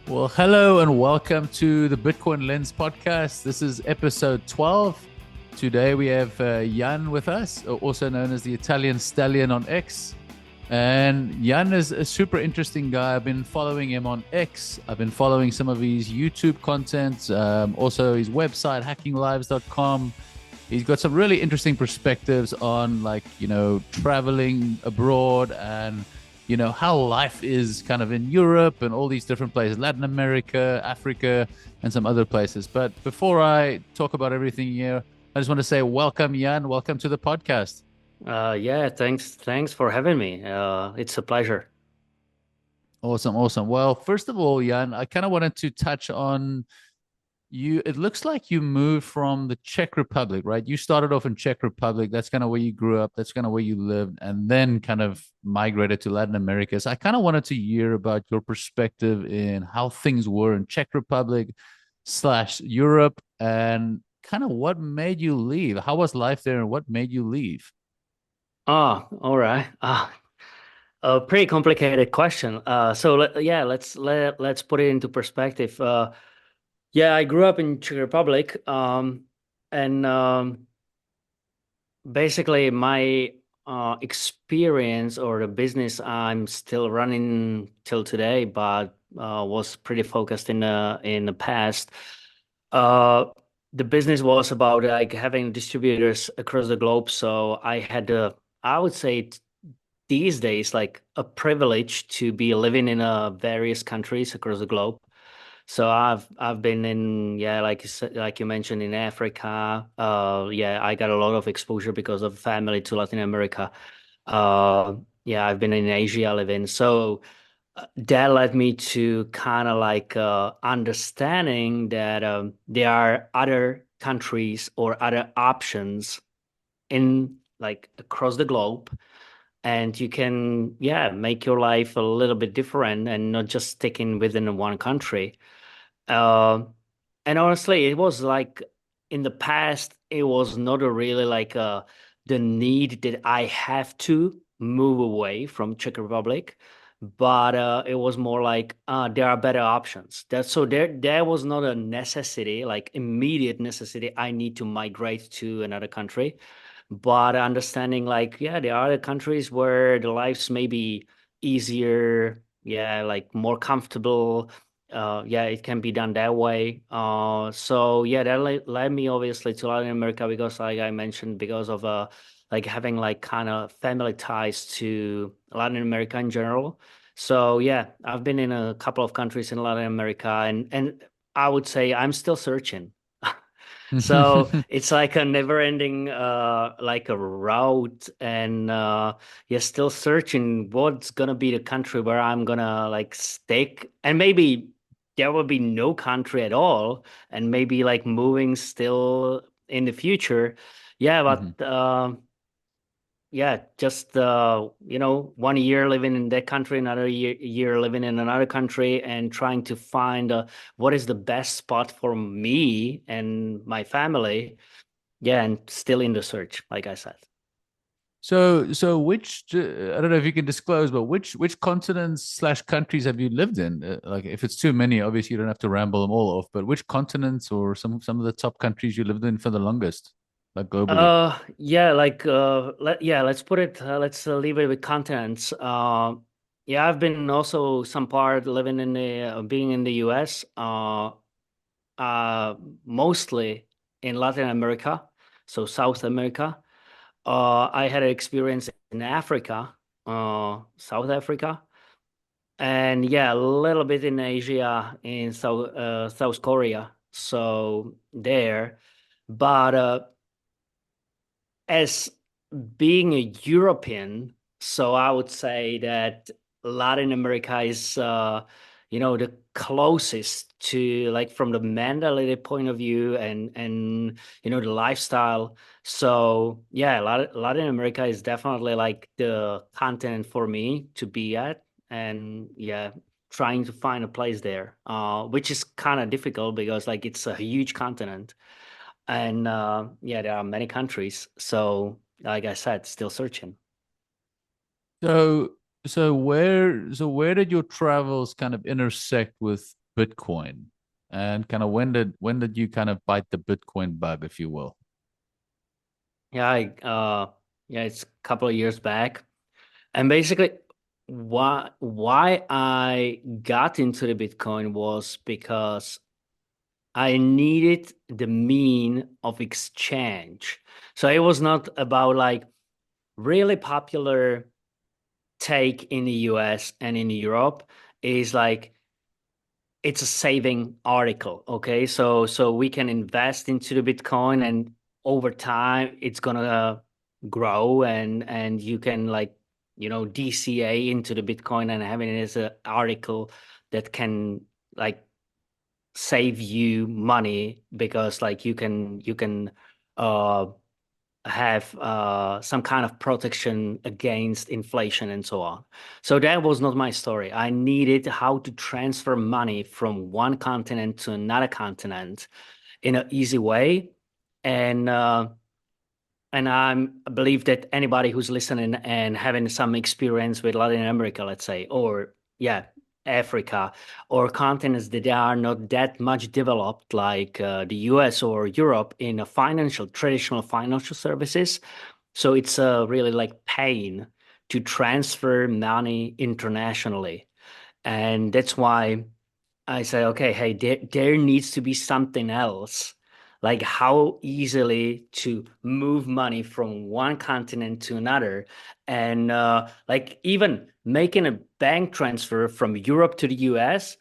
Well, hello and welcome to the Bitcoinlens podcast. This is episode 12. Today we have Jan with us, also known as the Italian Stallion on X. And Jan is a super interesting guy. I've been following him on X. I've been following some of his YouTube content, also his website, hackinglives.com. He's got some really interesting perspectives on traveling abroad and how life is kind of in Europe and all these different places, Latin America, Africa, and some other places. But before I talk about everything here, I just want to say welcome, Jan. Welcome to the podcast. Yeah, thanks for having me. It's a pleasure. Awesome, awesome. Well, first of all, Jan, I kind of wanted to touch on you. It looks like you moved from the Czech Republic, right? You started off in Czech Republic. That's kind of where you grew up. That's kind of where you lived, and then kind of migrated to Latin America. So I kind of wanted to hear about your perspective in how things were in Czech Republic slash Europe, and kind of what made you leave. How was life there, and what made you leave? All right. A pretty complicated question. Let's put it into perspective. Yeah, I grew up in Czech Republic, and basically my experience or the business I'm still running till today, but was pretty focused in the past. Uh, the business was about like having distributors across the globe. So I had I would say these days like a privilege to be living in various countries across the globe. So I've been in, yeah, like like you mentioned, in Africa. Yeah, I got a lot of exposure because of family to Latin America. Uh, yeah, I've been in Asia, I live in. So that led me to kind of like understanding that there are other countries or other options in like across the globe, and you can, yeah, make your life a little bit different and not just sticking within one country. Uh, and honestly, it was like in the past, it was not a really like the need that I have to move away from Czech Republic, but it was more like there are better options. There was not a necessity, like immediate necessity. I need to migrate to another country, but understanding like, yeah, there are other countries where the lives may be easier, yeah, like more comfortable. Yeah, it can be done that way. So yeah, that led me obviously to Latin America because, like I mentioned, because of like having like kind of family ties to Latin America in general. So yeah, I've been in a couple of countries in Latin America, and I would say I'm still searching. So it's like a never-ending like a route, and you're still searching what's gonna be the country where I'm gonna like stick, and maybe there will be no country at all, and maybe like moving still in the future. Yeah, Mhm. but yeah, just 1 year living in that country, another year living in another country, and trying to find what is the best spot for me and my family. Yeah, and still in the search, like I said. So which I don't know if you can disclose, but which continents slash countries have you lived in? Like, if it's too many, obviously you don't have to ramble them all off. But which continents or some of the top countries you lived in for the longest, like globally? Yeah, like let's put it, let's leave it with continents. Yeah, I've been also some part living in the being in the US. Uh, Mostly in Latin America, so South America. I had an experience in Africa, South Africa, and yeah, a little bit in Asia, in South Korea. So there, but as being a European, so I would say that Latin America is, the closest to like from the mentality point of view and the lifestyle. So yeah, Latin America is definitely like the continent for me to be at, and yeah, trying to find a place there, which is kind of difficult because like it's a huge continent. And yeah, there are many countries. So, like I said, still searching. So so where did your travels kind of intersect with Bitcoin? And kind of when did you kind of bite the Bitcoin bug, if you will? Yeah, yeah, it's a couple of years back. And basically why I got into the Bitcoin was because I needed the mean of exchange. So it was not about like really popular take in the US and in Europe is like it's a saving article, okay? So we can invest into the Bitcoin and over time it's gonna grow and you can like DCA into the Bitcoin and having it as an article that can like save you money because like you can uh have some kind of protection against inflation and so on. So that was not my story. I needed how to transfer money from one continent to another continent in an easy way. And I believe that anybody who's listening and having some experience with Latin America, let's say, or yeah, Africa, or continents that are not that much developed, like the US or Europe in a traditional financial services. So it's really like pain to transfer money internationally. And that's why I say, okay, hey, there needs to be something else, like how easily to move money from one continent to another. And like even making a bank transfer from Europe to the US,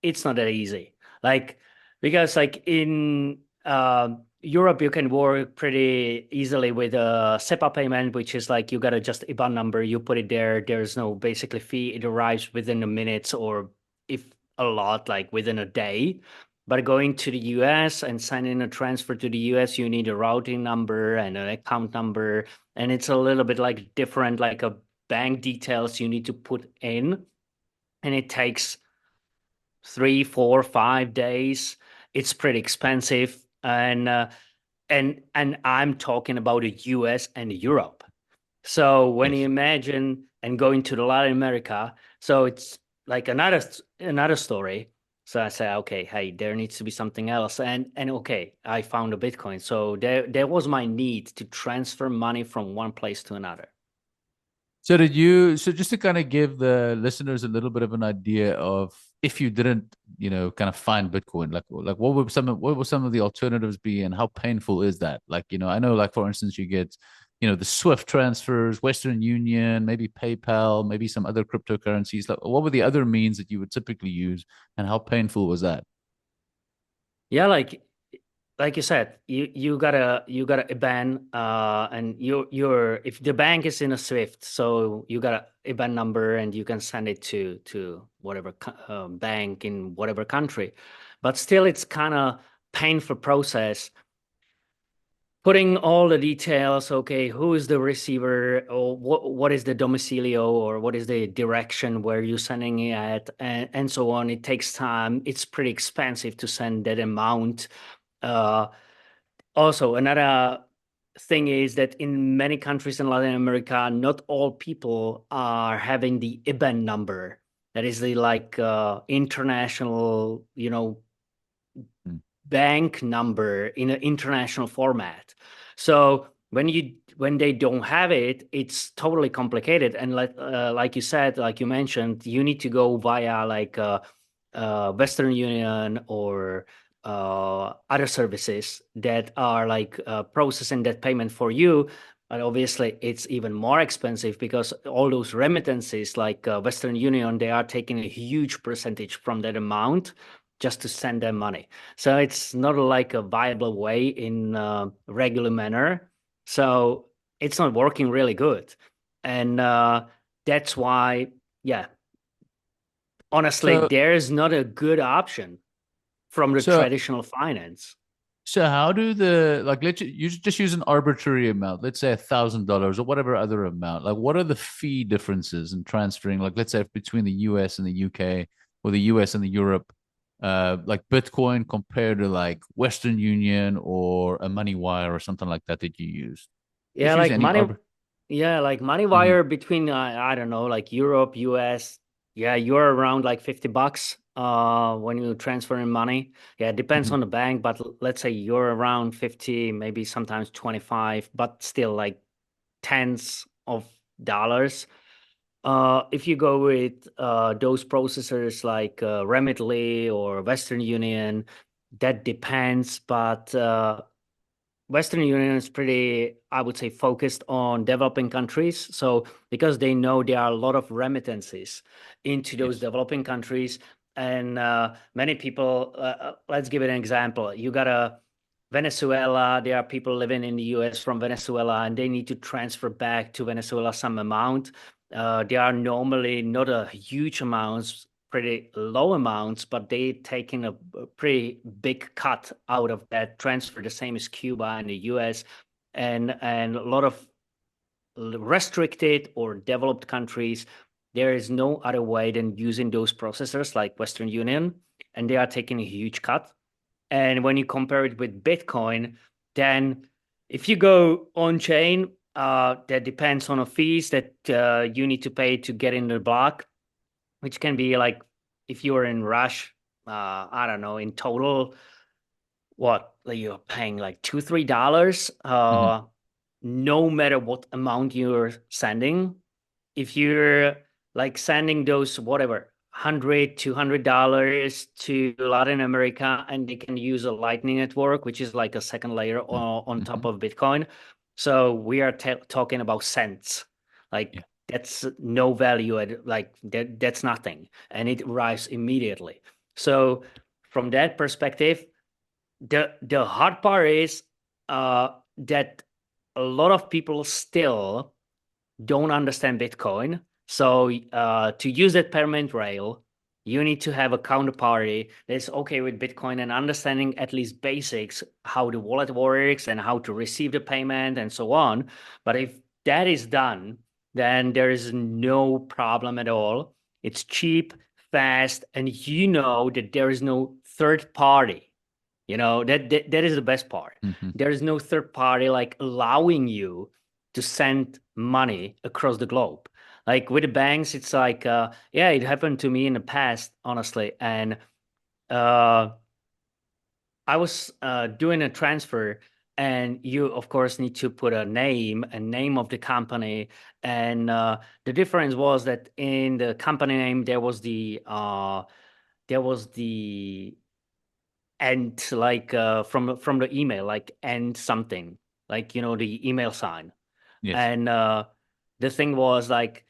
it's not that easy. Like, because like in Europe, you can work pretty easily with a SEPA payment, which is like you got to just IBAN number, you put it there. There's no basically fee. It arrives within a minute or if a lot, like within a day. But going to the US and signing a transfer to the US, you need a routing number and an account number. And it's a little bit like different, like a bank details you need to put in. And it takes 3, 4, 5 days. It's pretty expensive. And I'm talking about the US and Europe. So when you Yes. imagine and going to the Latin America, so it's like another story. So I say, okay, hey, there needs to be something else. And okay, I found a Bitcoin. So there was my need to transfer money from one place to another. So just to kind of give the listeners a little bit of an idea of if you didn't, kind of find Bitcoin, like what would some of the alternatives be and how painful is that? Like, I know like for instance you get, the Swift transfers, Western Union, maybe PayPal, maybe some other cryptocurrencies. Like what were the other means that you would typically use and how painful was that? Yeah, like you said, you gotta IBAN and you're if the bank is in a Swift, so you got a IBAN number and you can send it to whatever bank in whatever country, but still it's kind of painful process putting all the details. Okay, who is the receiver or what is the domicilio or what is the direction where you're sending it at and so on. It takes time. It's pretty expensive to send that amount. Uh, Also, another thing is that in many countries in Latin America, not all people are having the IBAN number. That is the like international, Hmm. bank number in an international format. So when they don't have it, it's totally complicated. And like you said, like you mentioned, you need to go via like Western Union or other services that are like processing that payment for you. But obviously, it's even more expensive because all those remittances, like Western Union, they are taking a huge percentage from that amount just to send them money. So it's not like a viable way in a regular manner. So it's not working really good. And that's why, yeah, honestly, So there's not a good option from the so traditional finance. So how do the like you just use an arbitrary amount, let's say $1,000 or whatever other amount. Like what are the fee differences in transferring, like let's say between the US and the UK or the US and the Europe, like Bitcoin compared to like Western Union or a money wire or something like that you use? Yeah, Just use like any money, arbit. yeah, like money Mhm. wire between I don't know, like Europe, US. Yeah, you're around like $50 when you transfer in money. Yeah, it depends Mhm. on the bank, but let's say you're around 50, maybe sometimes 25, but still like tens of dollars. If you go with those processors like Remetly or Western Union, that depends, but Western Union is pretty, I would say, focused on developing countries. So because they know there are a lot of remittances into those Yes. developing countries, and many people, let's give it an example. You got a Venezuela, there are people living in the US from Venezuela, and they need to transfer back to Venezuela some amount. They are normally not a huge amounts, pretty low amounts, but they taking a pretty big cut out of that transfer, the same as Cuba and the US, and a lot of restricted or developed countries. There is no other way than using those processors like Western Union, and they are taking a huge cut. And when you compare it with Bitcoin, then if you go on chain, that depends on a fees that you need to pay to get in the block, which can be like if you're in rush, I don't know, in total, what like you're paying like $2, $3, Mhm. no matter what amount you're sending. If you're like sending those whatever $100, $200 to Latin America, and they can use a Lightning network, which is like a second layer on top Mhm. of Bitcoin. So we are talking about cents. Yeah. Like that's no value at like that's nothing, and it arrives immediately. So from that perspective, the hard part is that a lot of people still don't understand Bitcoin. So to use that payment rail, you need to have a counterparty that's okay with Bitcoin and understanding at least basics, how the wallet works and how to receive the payment and so on. But if that is done, then there is no problem at all. It's cheap, fast, and you know that there is no third party. That is the best part. Mhm. There is no third party like allowing you to send money across the globe. Like with the banks, it's like, yeah, it happened to me in the past, honestly. And uh, I was doing a transfer, and you, of course, need to put a name of the company. And the difference was that in the company name, there was the end, like from the email, like end something, like the email sign. Yes. And the thing was like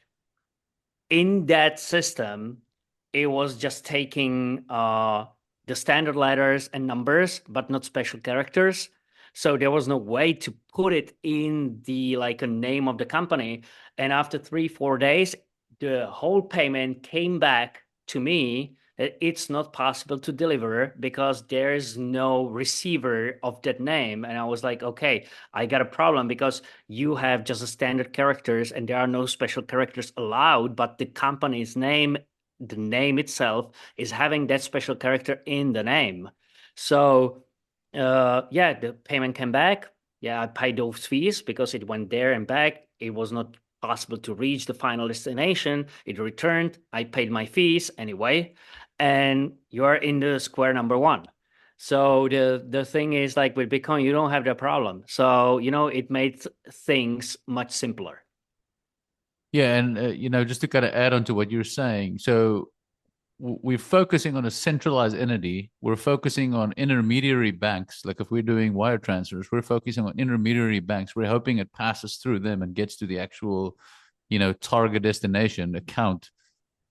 in that system, it was just taking the standard letters and numbers, but not special characters. So there was no way to put it in the like a name of the company. And after 3, 4 days, the whole payment came back to me that it's not possible to deliver because there's no receiver of that name. And I was like, okay, I got a problem because you have just a standard characters and there are no special characters allowed, but the company's name, the name itself, is having that special character in the name. So yeah, the payment came back. Yeah, I paid those fees because it went there and back. It was not possible to reach the final destination. It returned. I paid my fees anyway, and you're in the square number one. So the thing is like with Bitcoin, you don't have that problem. So it made things much simpler. Yeah, and just to kind of add on to what you're saying, so we're focusing on a centralized entity. We're focusing on intermediary banks. Like if we're doing wire transfers, we're focusing on intermediary banks. We're hoping it passes through them and gets to the actual, target destination account.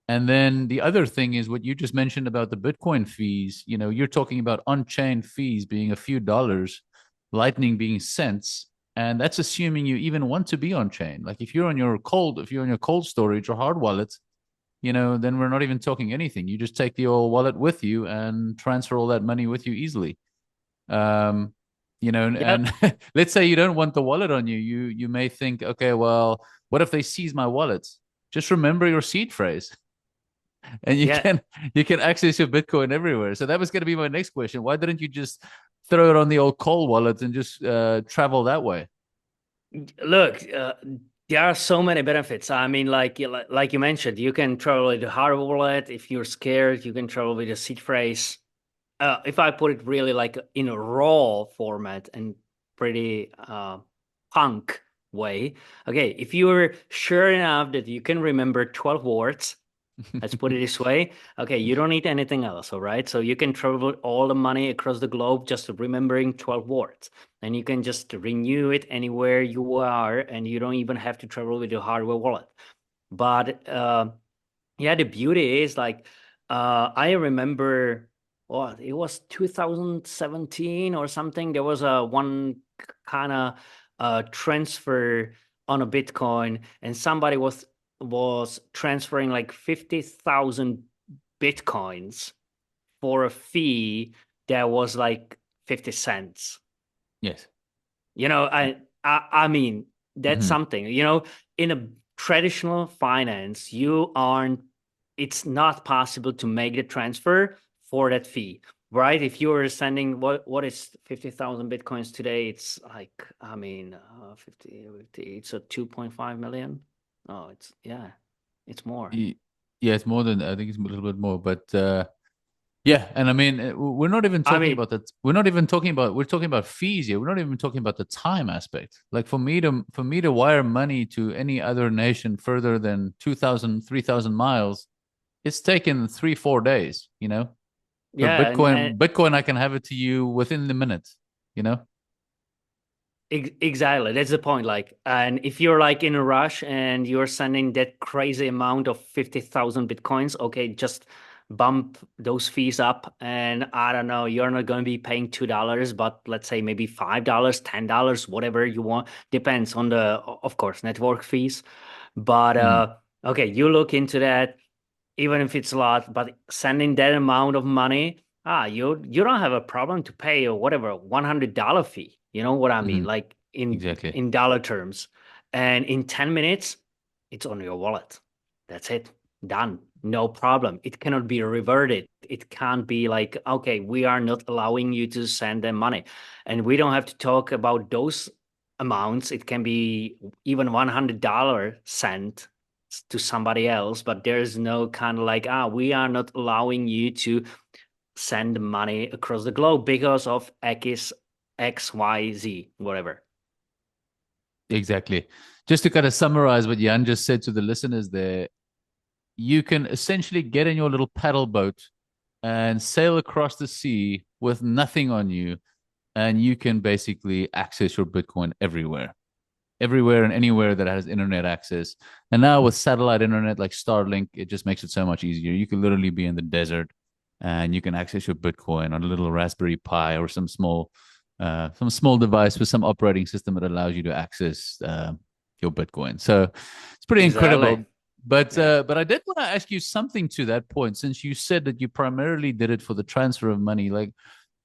And then the other thing is what you just mentioned about the Bitcoin fees. You're talking about on-chain fees being a few dollars, Lightning being cents, and that's assuming you even want to be on chain. Like if you're on your cold storage or hard wallet, then we're not even talking anything. You just take the old wallet with you and transfer all that money with you easily. Um, Yeah, and let's say you don't want the wallet on you. You may think, okay, well, what if they seize my wallet? Just remember your seed phrase, and you yeah, can you can access your Bitcoin everywhere. So that was going to be my next question. Why didn't you just throw it on the old cold wallet and just travel that way? look, There are so many benefits. I mean, like you mentioned, you can travel with a hard wallet. If you're scared, you can travel with a seed phrase. If I put it really like in a raw format and pretty punk way, okay, if you're sure enough that you can remember 12 words, let's put it this way, okay, you don't need anything else, all right? So you can travel all the money across the globe just remembering 12 words. And you can just renew it anywhere you are, and you don't even have to travel with your hardware wallet. But yeah, the beauty is like I remember what it was 2017 or something. There was a one kind of transfer on a Bitcoin, and somebody was transferring like 50,000 Bitcoins for a fee that was like 50 cents. Yes. You know, I mean, that's Hmm. something, you know, in a traditional finance, it's not possible to make the transfer for that fee, right? If you're sending what is 50,000 Bitcoins today, it's like, I mean, 50, it's a 2.5 million. Oh, it's more. Yeah, it's more than I think it's a little bit more, but yeah, and I mean, we're not even I talking mean, about that. We're not even talking about. We're talking about fees here. We're not even talking about the time aspect. Like for me to wire money to any other nation further than 2,000, 3,000 miles, it's taken 3, 4 days. But yeah, and Bitcoin, I can have it to you within the minute. You know. Exactly. That's the point. Like, and if you're like in a rush and you're sending that crazy amount of 50,000 Bitcoins, okay, just bump those fees up. And I don't know, you're not going to be paying $2, but let's say maybe $5, $10, whatever you want. Depends on of course, network fees. But Hmm. okay, you look into that, even if it's a lot, but sending that amount of money, you don't have a problem to pay or whatever $100 fee. You know what I mean? Hmm. Like Exactly. in dollar terms, and in 10 minutes, it's on your wallet. That's it, done. No problem. It cannot be reverted. It can't be like, okay, we are not allowing you to send them money, and we don't have to talk about those amounts. It can be even $100 sent to somebody else, but there's no kind of like, we are not allowing you to send money across the globe because of X, Y, Z, whatever. Exactly. Just to kind of summarize what Jan just said to the listeners there, you can essentially get in your little paddle boat and sail across the sea with nothing on you, and you can basically access your Bitcoin everywhere and anywhere that has internet access. And now with satellite internet like Starlink, it just makes it so much easier. You can literally be in the desert and you can access your Bitcoin on a little Raspberry Pi or some small device with some operating system that allows you to access your Bitcoin. So it's pretty Exactly. incredible. But Yeah. uh, but I did want to ask you something to that point, since you said that you primarily did it for the transfer of money. Like,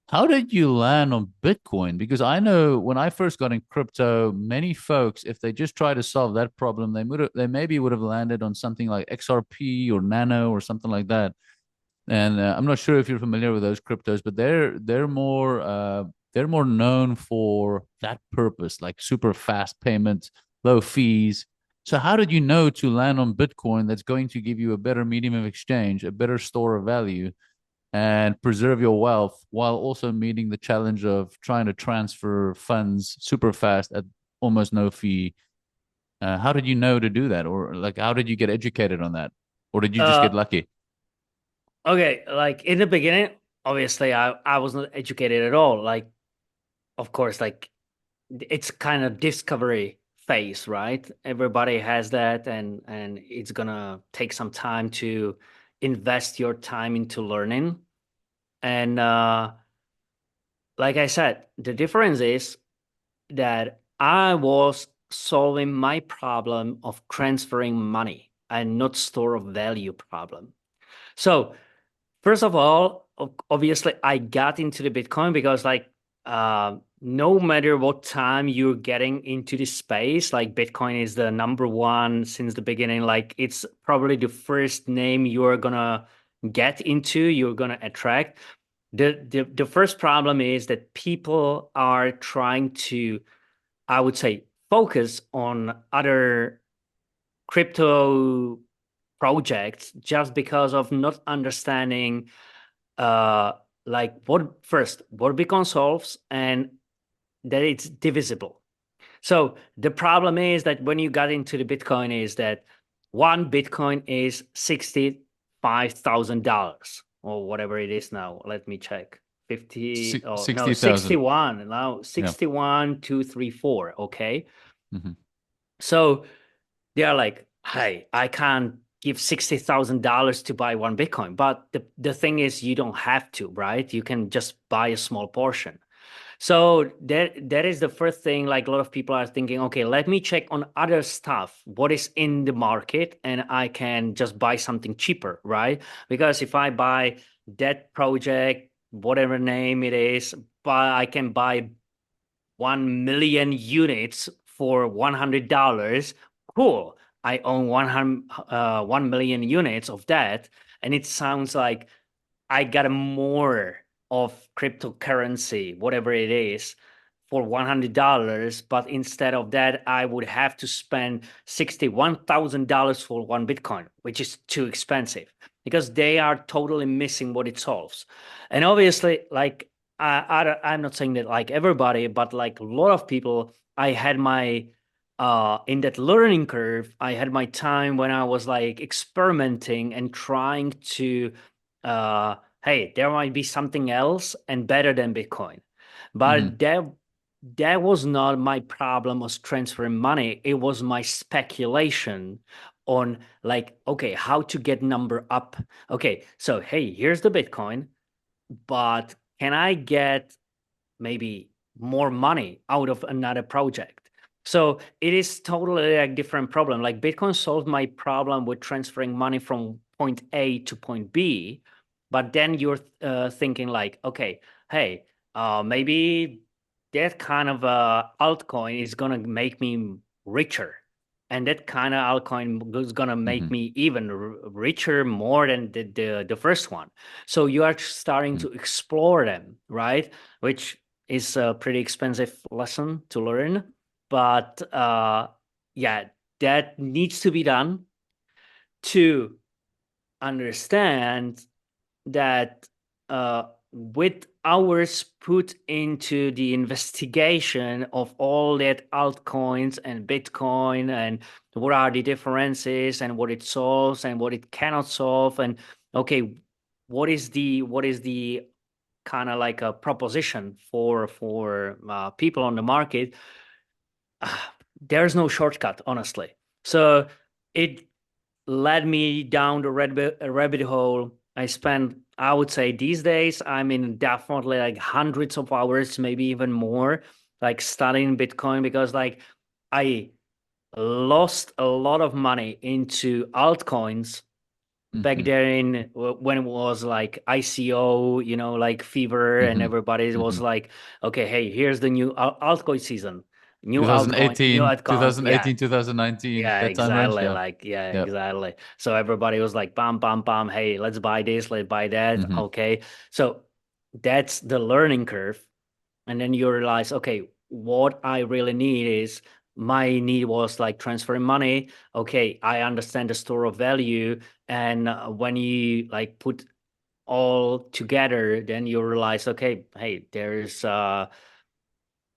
how did you land on Bitcoin? Because I know when I first got in crypto, many folks, if they just try to solve that problem, they maybe would have landed on something like XRP or Nano or something like that. And I'm not sure if you're familiar with those cryptos, but they're more known for that purpose, like super fast payments, low fees. So how did you know to land on Bitcoin that's going to give you a better medium of exchange, a better store of value, and preserve your wealth while also meeting the challenge of trying to transfer funds super fast at almost no fee? How did you know to do that? Or like, how did you get educated on that? Or did you just get Uh, lucky? okay. Like in the beginning, obviously, I was not educated at all. Like, of course, like it's kind of discovery phase, right? Everybody has that, and it's gonna take some time to invest your time into learning. And like I said, the difference is that I was solving my problem of transferring money and not store of value problem. So first of all, obviously, I got into the Bitcoin because, like, no matter what time you're getting into this space, like Bitcoin is the number one since the beginning. Like, it's probably the first name you're gonna get into, you're gonna attract. The first problem is that people are trying to, I would say, focus on other crypto projects just because of not understanding like what Bitcoin solves and that it's divisible. So the problem is that when you got into the Bitcoin is that one Bitcoin is $65,000 or whatever it is now. Let me check. 50 oh no 60,000. 61 now 61,234. Okay. Mm-hmm. So they are like, hey, I can't give $60,000 to buy one Bitcoin. But the thing is, you don't have to, right? You can just buy a small portion. So that is the first thing. Like a lot of people are thinking, okay, let me check on other stuff, what is in the market, and I can just buy something cheaper, right? Because if I buy that project, whatever name it is, but I can buy 1 million units for $100. Cool. I own 1 million units of that. And it sounds like I got more of cryptocurrency, whatever it is, for $100. But instead of that, I would have to spend $61,000 for one Bitcoin, which is too expensive because they are totally missing what it solves. And obviously, like, I'm not saying that like everybody, but like a lot of people, I had my in that learning curve, I had my time when I was like experimenting and trying to hey, there might be something else and better than Bitcoin. Mm-hmm. But that was not my problem was transferring money. It was my speculation on like, okay, how to get number up. Okay, so hey, here's the Bitcoin, but can I get maybe more money out of another project? So it is totally a different problem. Like Bitcoin solved my problem with transferring money from point A to point B, but then you're thinking like, okay, hey, maybe that kind of altcoin is gonna make me richer, and that kind of altcoin is gonna make Mm-hmm. me even richer more than the first one. So you are starting to explore them, right? Which is a pretty expensive lesson to learn, but yeah, that needs to be done to understand that with hours put into the investigation of all that altcoins and Bitcoin and what are the differences and what it solves and what it cannot solve, and okay, what is the kind of like a proposition for people on the market. There's no shortcut, honestly. So it led me down the rabbit hole. I would say these days, I'm in definitely like hundreds of hours, maybe even more, like studying Bitcoin because like I lost a lot of money into altcoins back Mm-hmm. there in when it was like ICO, like fever, and Mm-hmm. everybody was Mm-hmm. like, okay, hey, here's the new altcoin season. New 2018, altcoin. Yeah, 2019, yeah, that time range. exactly. Yeah. Like, yeah, Yep. exactly. So everybody was like, bam, bam, bam. Hey, let's buy this, let's buy that. Mm-hmm. Okay. So that's the learning curve. And then you realize, okay, what I really need is my need was like transferring money. Okay, I understand the store of value. And when you like put all together, then you realize, okay, hey, there's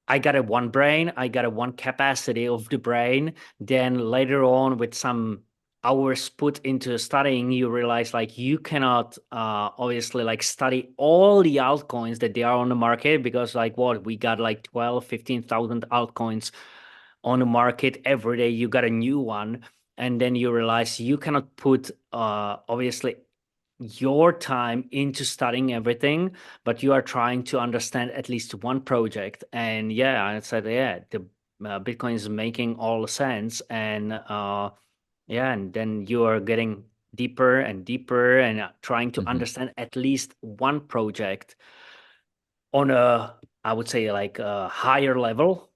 I got a one brain, I got a one capacity of the brain. Then later on, with some hours put into studying, you realize like you cannot obviously like study all the altcoins that they are on the market because like what we got like 12, 15,000 altcoins on the market every day. You got a new one. And then you realize you cannot put obviously your time into studying everything, but you are trying to understand at least one project. And yeah, I said, yeah, the Bitcoin is making all sense. And yeah, and then you are getting deeper and deeper and trying to Mm-hmm. understand at least one project on a, I would say, like a higher level.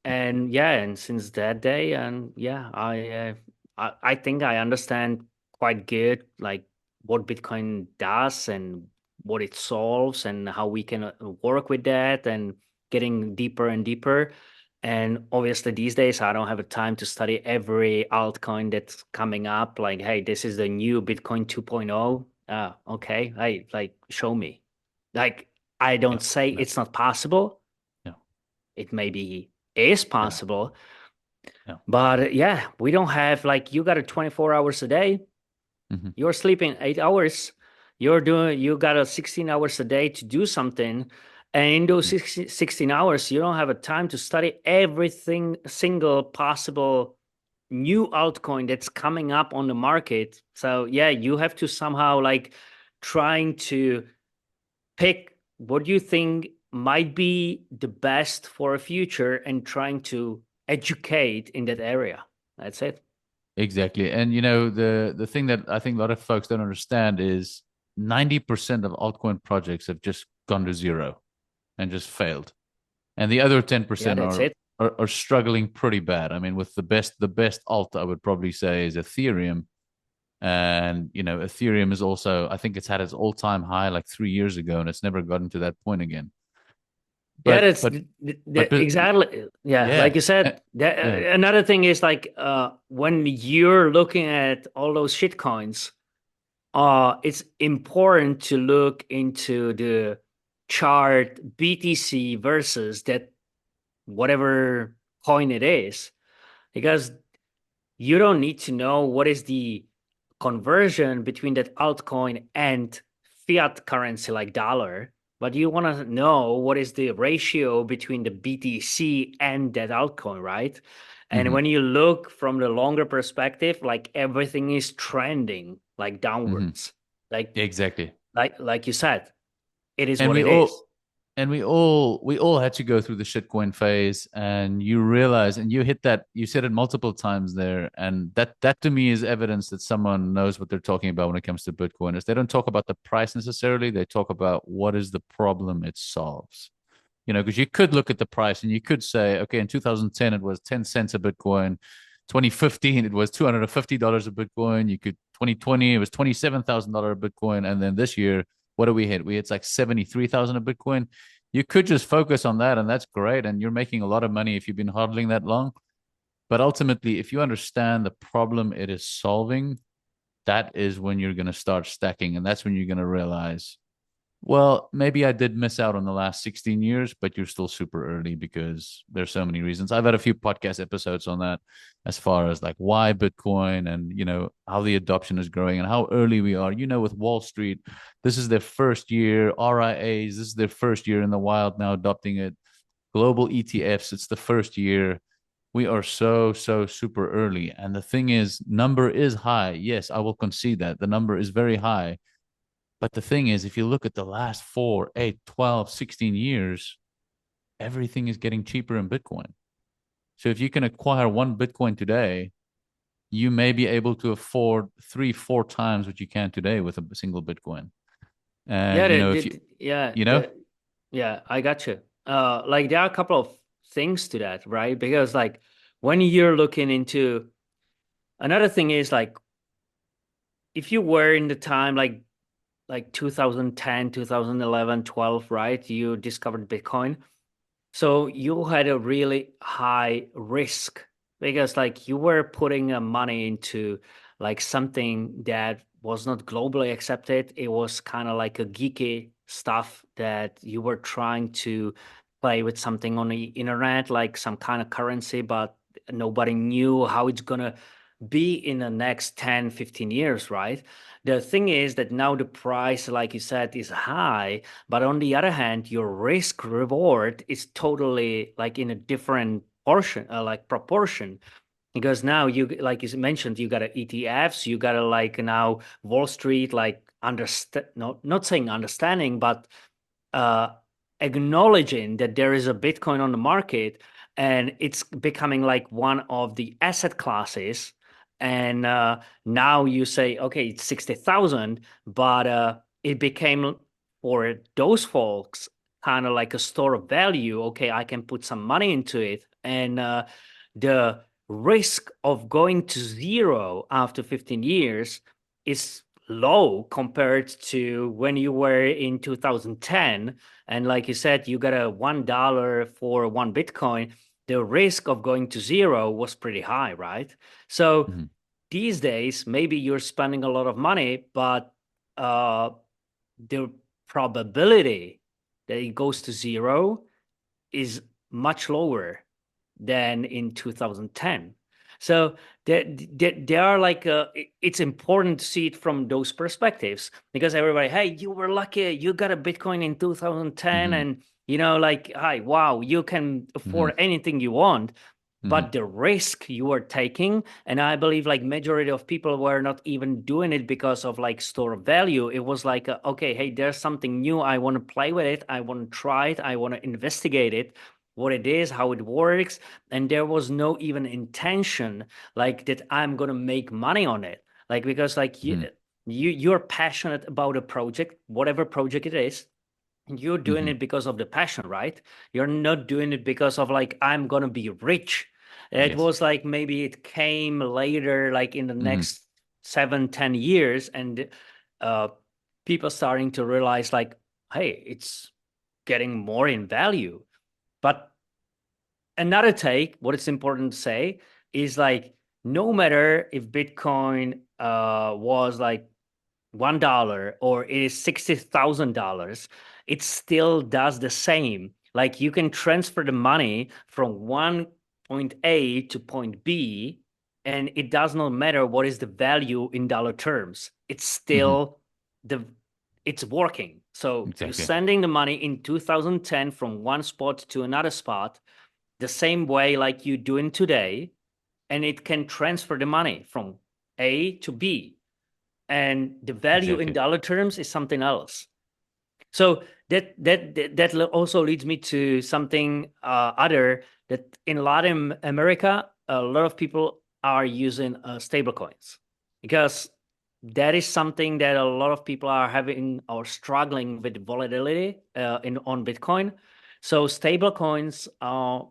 And yeah, and since that day, and yeah, I think I understand quite good like what Bitcoin does and what it solves and how we can work with that and getting deeper and deeper. And obviously these days I don't have a time to study every altcoin that's coming up. Like, hey, this is the new Bitcoin 2.0. Okay. Hey, like show me. Like, I Yeah. don't say No. it's not possible. Yeah. It maybe is Yeah. possible, Yeah. but yeah, we don't have like you got a 24 hours a day. Hmm. You're sleeping 8 hours. You got a 16 hours a day to do something. And in those 16 hours, you don't have a time to study everything, single possible new altcoin that's coming up on the market. So yeah, you have to somehow like trying to pick what you think might be the best for a future and trying to educate in that area. That's it. Exactly. And the thing that I think a lot of folks don't understand is 90% of altcoin projects have just gone to zero and just failed. And the other Yeah, 10% that's it. are struggling pretty bad. I mean, with the best alt I would probably say is Ethereum. And Ethereum is also, I think it's had its all-time high like 3 years ago, and it's never gotten to that point again. Yeah, But that's but but exactly. Yeah, like yeah, you said, that yeah. another thing is like when you're looking at all those shit coins, it's important to look into the chart BTC versus that whatever coin it is, because you don't need to know what is the conversion between that altcoin and fiat currency like dollar, but you want to know what is the ratio between the BTC and that altcoin, right? And Hmm. when you look from the longer perspective, like everything is trending like Hmm. downwards. Like Exactly. like you said, it is And what we it is. all we all had to go through the shitcoin phase, and you realize, and you hit that, you said it multiple times there, and that to me is evidence that someone knows what they're talking about when it comes to Bitcoiners. They don't talk about the price necessarily, they talk about what is the problem it solves. Because you could look at the price and you could say, okay, in 2010 it was 10 cents a Bitcoin. 2015 it was $250 a Bitcoin. You could 2020 it was $27,000 a Bitcoin, and then this year, what do we hit? We hit like 73,000 a Bitcoin. You could just focus on that, and that's great. And you're making a lot of money if you've been hodling that long. But ultimately, if you understand the problem it is solving, that is when you're going to start stacking, and that's when you're going to realize, well, maybe I did miss out on the last 16 years, but you're still super early because there's so many reasons. I've had a few podcast episodes on that, as far as like why Bitcoin, and how the adoption is growing and how early we are. With Wall Street, this is their first year. RIAs, this is their first year in the wild now adopting it. Global ETFs, it's the first year. We are so, so super early. And the thing is, number is high. Yes, I will concede that. The number is very high, but the thing is, if you look at the last 4, 8, 12, 16 years, everything is getting cheaper in Bitcoin. So if you can acquire one Bitcoin today, you may be able to afford 3, 4 times what you can today with a single Bitcoin. Yeah, And, if you, yeah, you know, yeah, I got you. Like there are a couple of things to that, right? Because like when you're looking into another thing is like if you were in the time like 2010, 2011, 12, right? You discovered Bitcoin. So you had a really high risk because like you were putting money into like something that was not globally accepted. It was kind of like a geeky stuff that you were trying to play with something on the internet, like some kind of currency, but nobody knew how it's gonna be in the next 10, 15 years, right? The thing is that now the price, like you said, is high, but on the other hand, your risk reward is totally like in a different portion, like proportion. Because now you, like you mentioned, you got a ETFs, you got a like now Wall Street, like understand, not saying understanding, but uh, acknowledging that there is a Bitcoin on the market and it's becoming like one of the asset classes. And now you say, okay, it's 60,000, but it became for those folks kind of like a store of value. Okay, I can put some money into it. And the risk of going to zero after 15 years is low compared to when you were in 2010. And like you said, you got a $1 for one Bitcoin. the risk of going to zero was pretty high, right? So Mm-hmm. these days, maybe you're spending a lot of money, but the probability that it goes to zero is much lower than in 2010. So there are like it's important to see it from those perspectives, because everybody, hey, you were lucky, you got a Bitcoin in 2010, Mm-hmm. and like, hi, wow, you can Mm-hmm. afford anything you want. Mm-hmm. But the risk you are taking, and I believe like majority of people were not even doing it because of like store of value. It was like, okay, hey, there's something new, I want to play with it, I want to try it, I want to investigate it, what it is, how it works. And there was no even intention like that I'm going to make money on it. Like, because like Mm-hmm. you're passionate about a project, whatever project it is, and you're doing Mm-hmm. it because of the passion, right? You're not doing it because of like, I'm going to be rich. It Yes. was like, maybe it came later, like in the Mm-hmm. next 7, 10 years, and uh people starting to realize like, hey, it's getting more in value. But another take, what it's important to say is like, no matter if Bitcoin was like $1 or it is $60,000, it still does the same. Like, you can transfer the money from one point A to point B, and it does not matter what is the value in dollar terms. It's Mm-hmm. still the it's working. So you're Exactly. sending the money in 2010 from one spot to another spot, the same way like you doing today, and it can transfer the money from A to B, and the value in Exactly. dollar terms is something else. So that also leads me to something other, that in Latin America, a lot of people are using stable coins, because that is something that a lot of people are having or struggling with volatility in on Bitcoin. So stable coins are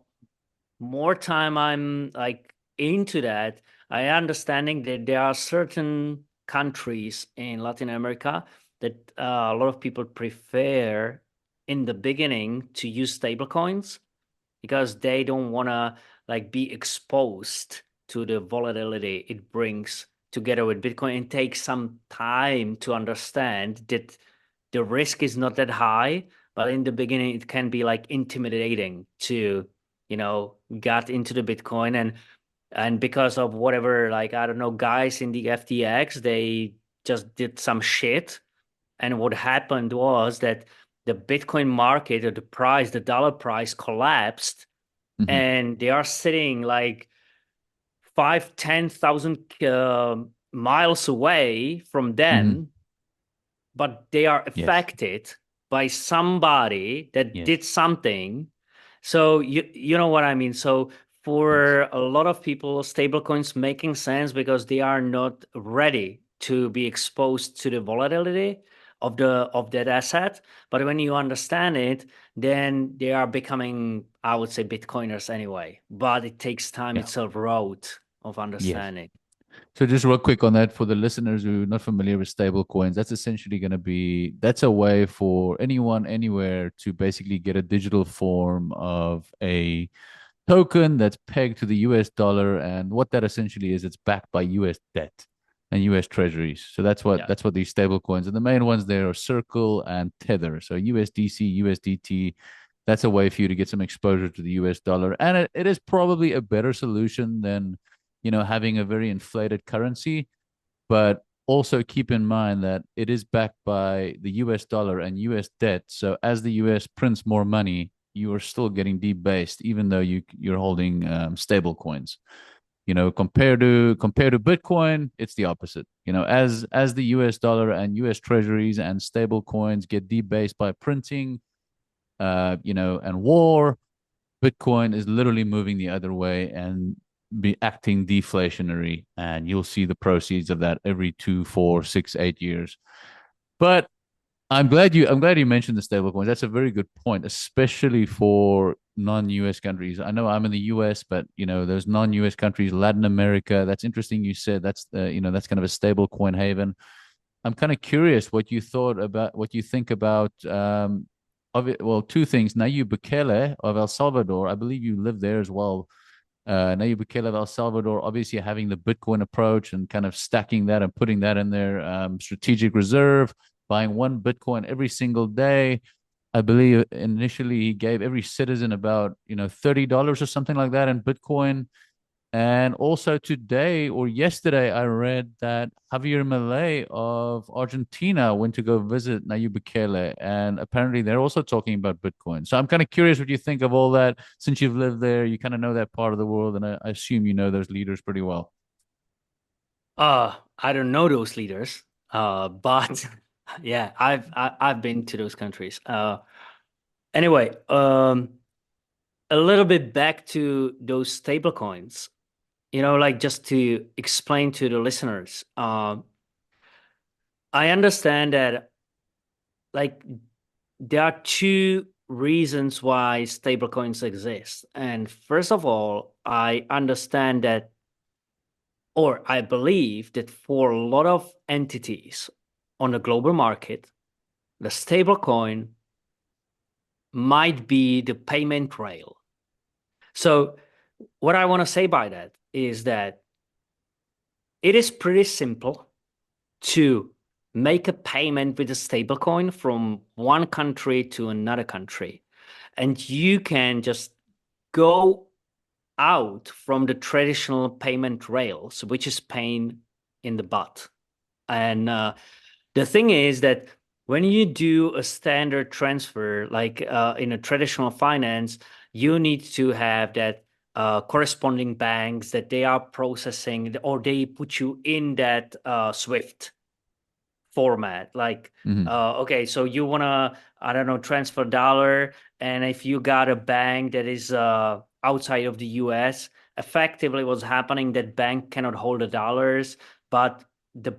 more time I'm like into that, I understanding that there are certain countries in Latin America that a lot of people prefer in the beginning to use stable coins, because they don't want to like be exposed to the volatility it brings together with Bitcoin, and take some time to understand that the risk is not that high, but in the beginning it can be like intimidating to, get into the Bitcoin. And because of whatever, like, I don't know, guys in the FTX, they just did some shit. And what happened was that the Bitcoin market, or the price, the dollar price collapsed, Mm-hmm. and they are sitting like 5, 10,000 miles away from Mm-hmm. them, but they are Yes. affected by somebody that Yes. did something. So you know what I mean. So Yes. for a lot of people, stablecoins making sense because they are not ready to be exposed to the volatility of that asset. But when you understand it, then they are becoming, I would say, Bitcoiners anyway. But it takes time. Yeah. It's a road of Yes. understanding. So just real quick on that for the listeners who are not familiar with stable coins, that's essentially going to be that's a way for anyone anywhere to basically get a digital form of a token that's pegged to the US dollar, and what that essentially is, it's backed by US debt and US treasuries. So Yeah. that's what these stable coins, and the main ones there are Circle and Tether. So USDC, USDT, that's a way for you to get some exposure to the US dollar. And it is probably a better solution than, having a very inflated currency. But also keep in mind that it is backed by the US dollar and US debt. So as the US prints more money, you are still getting debased, even though you're holding stable coins. Compared to Bitcoin, it's the opposite. As the US dollar and US treasuries and stable coins get debased by printing, and war, Bitcoin is literally moving the other way and be acting deflationary, and you'll see the proceeds of that every 2, 4, 6, 8 years. But I'm glad you mentioned the stablecoins. That's a very good point, especially for non-US countries. I know I'm in the US, but those non-US countries, Latin America. That's interesting. You said that's kind of a stable coin haven. I'm kind of curious what you think about well, two things. Nayib Bukele of El Salvador, I believe you live there as well. Nayib Bukele of El Salvador, obviously having the Bitcoin approach and kind of stacking that and putting that in their strategic reserve, buying one Bitcoin every single day. I believe initially he gave every citizen about, $30 or something like that in Bitcoin. And also today or yesterday, I read that Javier Milei of Argentina went to go visit Nayib Bukele, and apparently they're also talking about Bitcoin. So I'm kind of curious what you think of all that. Since you've lived there, you kind of know that part of the world, and I assume you know those leaders pretty well. I don't know those leaders, but yeah, I've been to those countries. Anyway, a little bit back to those stable coins. Like just to explain to the listeners, I understand that like there are two reasons why stablecoins exist. And first of all, I understand that, or I believe that for a lot of entities on the global market, the stablecoin might be the payment rail. So what I want to say by that is that it is pretty simple to make a payment with a stablecoin from one country to another country. And you can just go out from the traditional payment rails, which is pain in the butt. And the thing is that when you do a standard transfer, like in a traditional finance, you need to have that corresponding banks that they are processing, or they put you in that SWIFT format. Like, Hmm. okay, so you want to, I don't know, transfer dollar. And if you got a bank that is outside of the US, effectively what's happening, that bank cannot hold the dollars, but the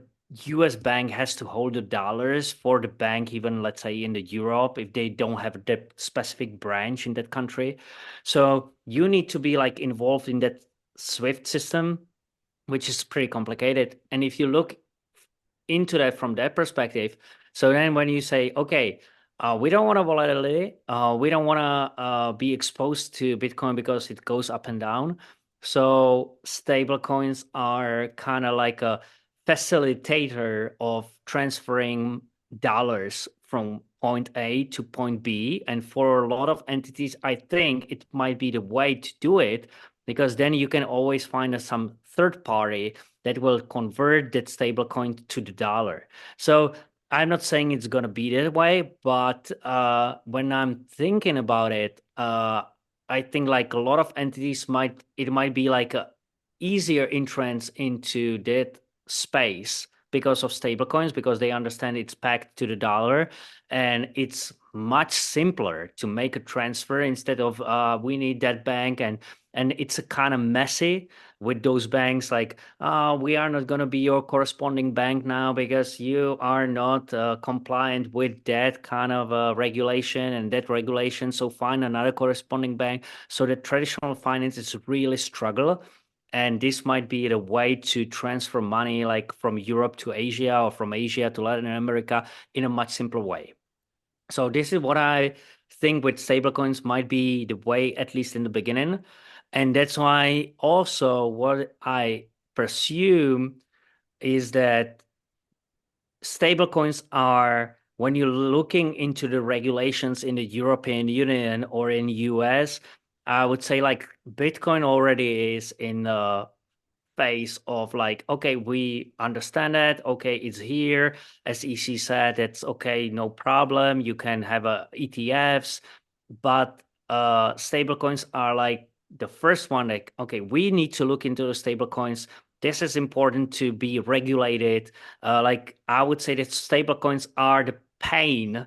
US bank has to hold the dollars for the bank, even let's say in the Europe, if they don't have that specific branch in that country. So you need to be like involved in that SWIFT system, which is pretty complicated. And if you look into that from that perspective. So then when you say, okay, we don't want a volatility, we don't want to be exposed to Bitcoin because it goes up and down. So stable coins are kind of like a facilitator of transferring dollars from point A to point B. And for a lot of entities, I think it might be the way to do it, because then you can always find some third party that will convert that stable coin to the dollar. So I'm not saying it's going to be that way, but when I'm thinking about it, I think like a lot of entities it might be like a easier entrance into that space because of stable coins, because they understand it's pegged to the dollar, and it's much simpler to make a transfer instead of we need that bank, and it's a kind of messy with those banks, like we are not going to be your corresponding bank now because you are not compliant with that kind of regulation and that regulation, so find another corresponding bank. So the traditional finance is really struggle, and this might be the way to transfer money like from Europe to Asia or from Asia to Latin America in a much simpler way. So this is what I think with stablecoins might be the way, at least in the beginning. And that's why also what I presume is that stablecoins are, when you're looking into the regulations in the European Union or in US, I would say like Bitcoin already is in the phase of like, okay, we understand that. Okay, it's here. As EC said, it's okay, no problem. You can have ETFs, but stablecoins are like the first one. Like, okay, we need to look into the stablecoins. This is important to be regulated. Like I would say that stablecoins are the pain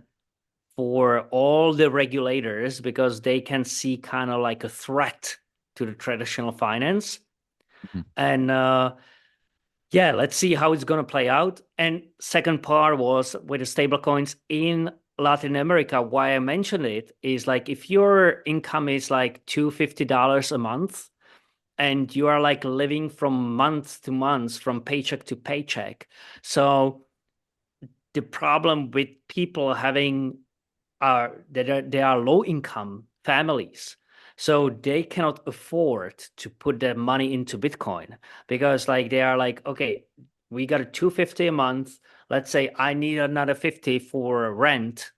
for all the regulators because they can see kind of like a threat to the traditional finance. And yeah, let's see how it's going to play out. And second part was with the stablecoins in Latin America. Why I mentioned it is like if your income is like $250 a month and you are like living from month to month, from paycheck to paycheck. So the problem with people having they are low income families, so they cannot afford to put their money into Bitcoin because like they are like, okay, we got a 250 a month. Let's say I need another 50 for rent,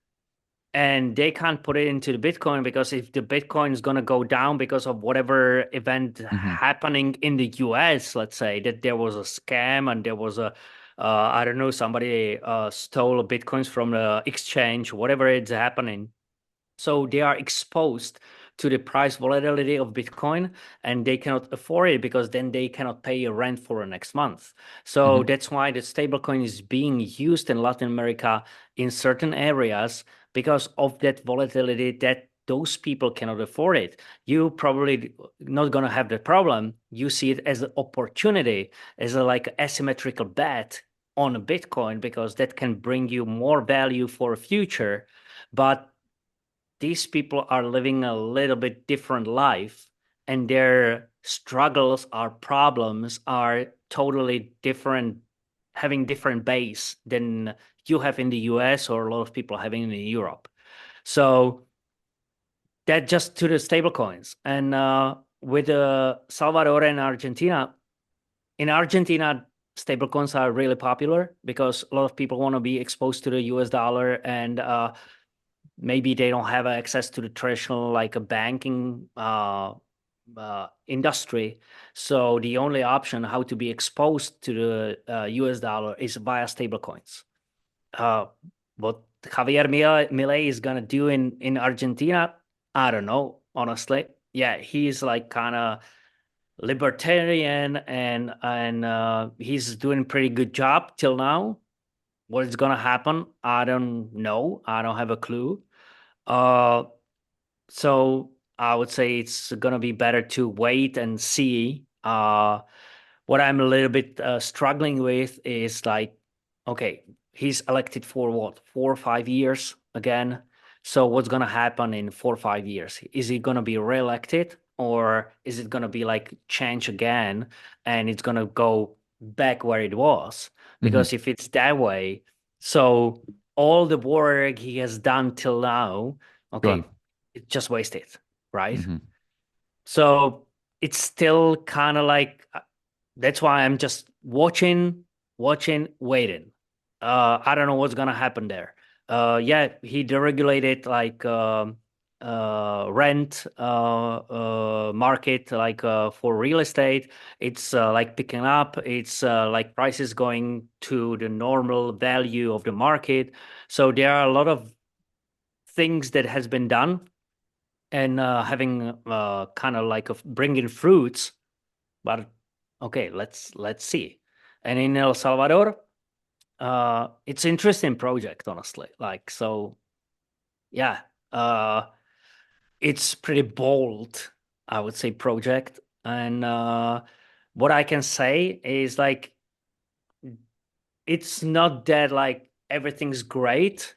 and they can't put it into the Bitcoin because if the Bitcoin is going to go down because of whatever event Hmm. happening in the US, let's say that there was a scam and there was a, I don't know, somebody stole Bitcoins from the exchange, whatever is happening. So they are exposed to the price volatility of Bitcoin, and they cannot afford it because then they cannot pay a rent for the next month. So Hmm. that's why the stablecoin is being used in Latin America in certain areas because of that volatility that those people cannot afford it. You probably not going to have the problem. You see it as an opportunity, as a like asymmetrical bet on a Bitcoin because that can bring you more value for a future. But these people are living a little bit different life, and their struggles or problems are totally different, having different base than you have in the US or a lot of people having in Europe. So that just to the stable coins. And with Salvador and Argentina, in Argentina, stablecoins are really popular because a lot of people want to be exposed to the US dollar, and maybe they don't have access to the traditional like a banking industry. So the only option how to be exposed to the US dollar is via stablecoins. Uh, what Javier Milei is gonna do in Argentina, I don't know, honestly. Yeah, he's like kind of libertarian, and he's doing a pretty good job till now. What is gonna happen, I don't know. I don't have a clue. Uh, so I would say it's gonna be better to wait and see. What I'm a little bit struggling with is like, okay, he's elected for what, 4 or 5 years again. So what's gonna happen in 4 or 5 years? Is he gonna be reelected, or is it gonna be like change again, and it's gonna go back where it was? Hmm. Because if it's that way, so all the work he has done till now, Go on. okay, it's just wasted, right? Hmm. So it's still kind of like that's why I'm just watching, waiting. I don't know what's gonna happen there. Yeah, he deregulated like rent market like for real estate. It's like picking up. It's like prices going to the normal value of the market. So there are a lot of things that has been done, and having kind of like bringing fruits. But okay, let's see. And in El Salvador, it's interesting project, honestly. Like so, yeah, it's pretty bold, I would say, project. And what I can say is like it's not that like everything's great,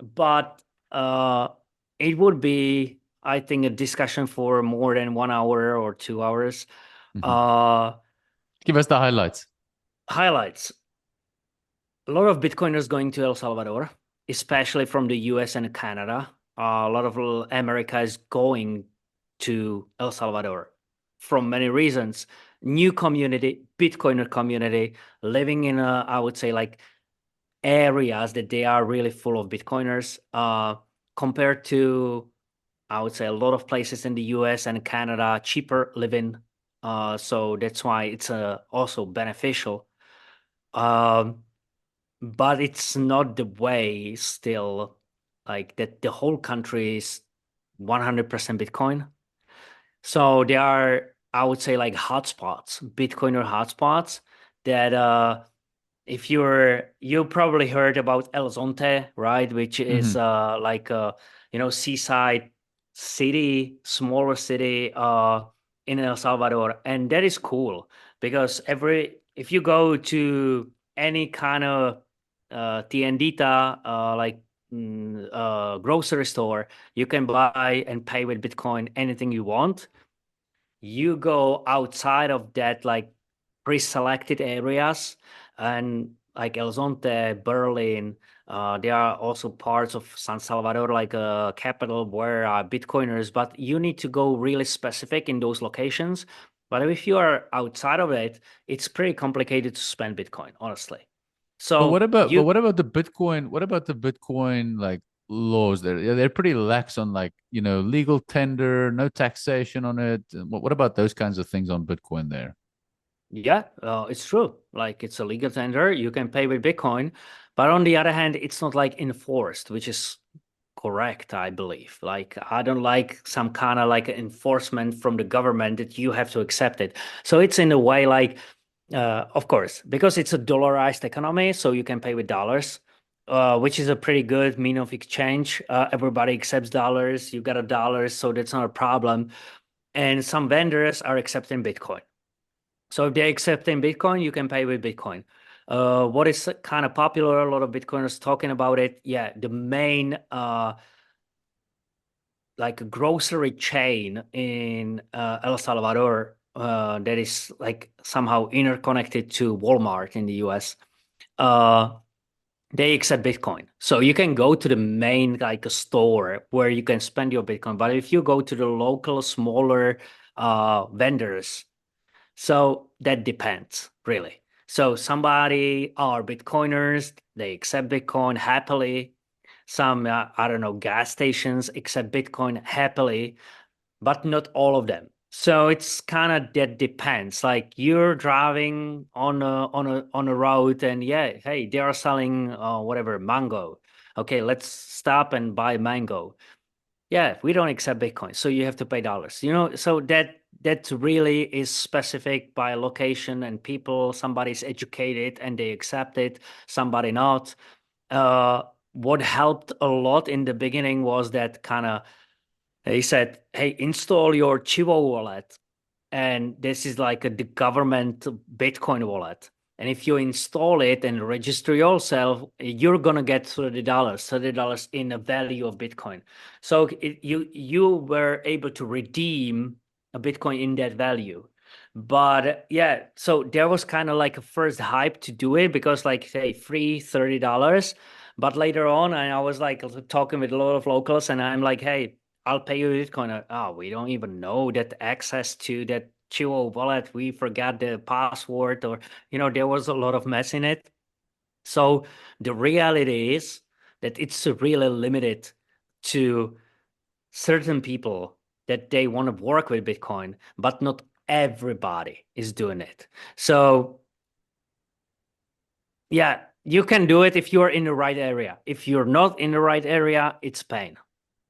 but it would be, I think, a discussion for more than 1 hour or 2 hours. Hmm. Uh, Give us the highlights. Highlights. A lot of Bitcoiners going to El Salvador, especially from the US and Canada. A lot of America is going to El Salvador from many reasons. New community, Bitcoiner community, living in I would say like areas that they are really full of Bitcoiners, compared to, I would say, a lot of places in the US and Canada, cheaper living. So that's why it's also beneficial. Um, but it's not the way still, like that the whole country is 100% Bitcoin. So there are, I would say, like hotspots, Bitcoiner hotspots that if you probably heard about El Zonte, right? Which is Hmm. like seaside city, smaller city in El Salvador, and that is cool because every if you go to any kind of tiendita, grocery store, you can buy and pay with Bitcoin anything you want. You go outside of that like pre-selected areas, and like El Zonte, Berlin, There are also parts of San Salvador, like a capital, where are Bitcoiners, but you need to go really specific in those locations. But if you are outside of it, it's pretty complicated to spend Bitcoin, honestly. But So you, what about the Bitcoin? What about the Bitcoin like laws? They're pretty lax on like, legal tender, no taxation on it. What about those kinds of things on Bitcoin there? yeah, it's true. Like it's a legal tender, you can pay with Bitcoin, but on the other hand, it's not like enforced, which is correct, I believe. Like I don't like some kind of like enforcement from the government that you have to accept it. So it's in a way like, of course, because it's a dollarized economy, so you can pay with dollars, which is a pretty good mean of exchange. Everybody accepts dollars. You got a dollar, so that's not a problem. And some vendors are accepting Bitcoin. So if they accept in Bitcoin, you can pay with Bitcoin. What is kind of popular, a lot of Bitcoiners talking about it. Yeah, the main like grocery chain in El Salvador that is like somehow interconnected to Walmart in the US. Uh, they accept Bitcoin. So you can go to the main like a store where you can spend your Bitcoin. But if you go to the local smaller vendors, so that depends, really. So somebody are Bitcoiners, they accept Bitcoin happily. Some, I don't know, gas stations accept Bitcoin happily, but not all of them. So it's kind of that depends. Like you're driving on a road, and yeah, hey, they are selling whatever mango. Okay, let's stop and buy mango. Yeah, we don't accept Bitcoin, so you have to pay dollars. So that really is specific by location and people. Somebody's educated and they accept it, somebody not. Uh, what helped a lot in the beginning was that kind of he said, "Hey, install your Chivo wallet, and this is like the government Bitcoin wallet. And if you install it and register yourself, you're gonna get $30 in the value of Bitcoin. So you were able to redeem a Bitcoin in that value. But yeah, so there was kind of like a first hype to do it because like say free $30. But later on, and I was like talking with a lot of locals, and I'm like, hey, I'll pay you Bitcoin. Oh, we don't even know that access to that Chivo wallet. We forgot the password, or there was a lot of mess in it. So the reality is that it's really limited to certain people that they want to work with Bitcoin, but not everybody is doing it. So yeah, you can do it if you're in the right area. If you're not in the right area, it's pain.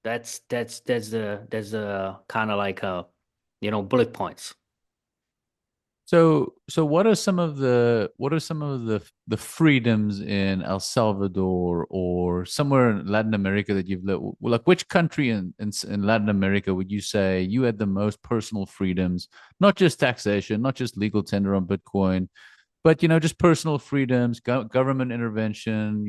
That's the kind of like bullet points. So what are some of the freedoms in El Salvador or somewhere in Latin America that you've lived? Like which country in Latin America would you say you had the most personal freedoms? Not just taxation, not just legal tender on Bitcoin, but just personal freedoms, government intervention,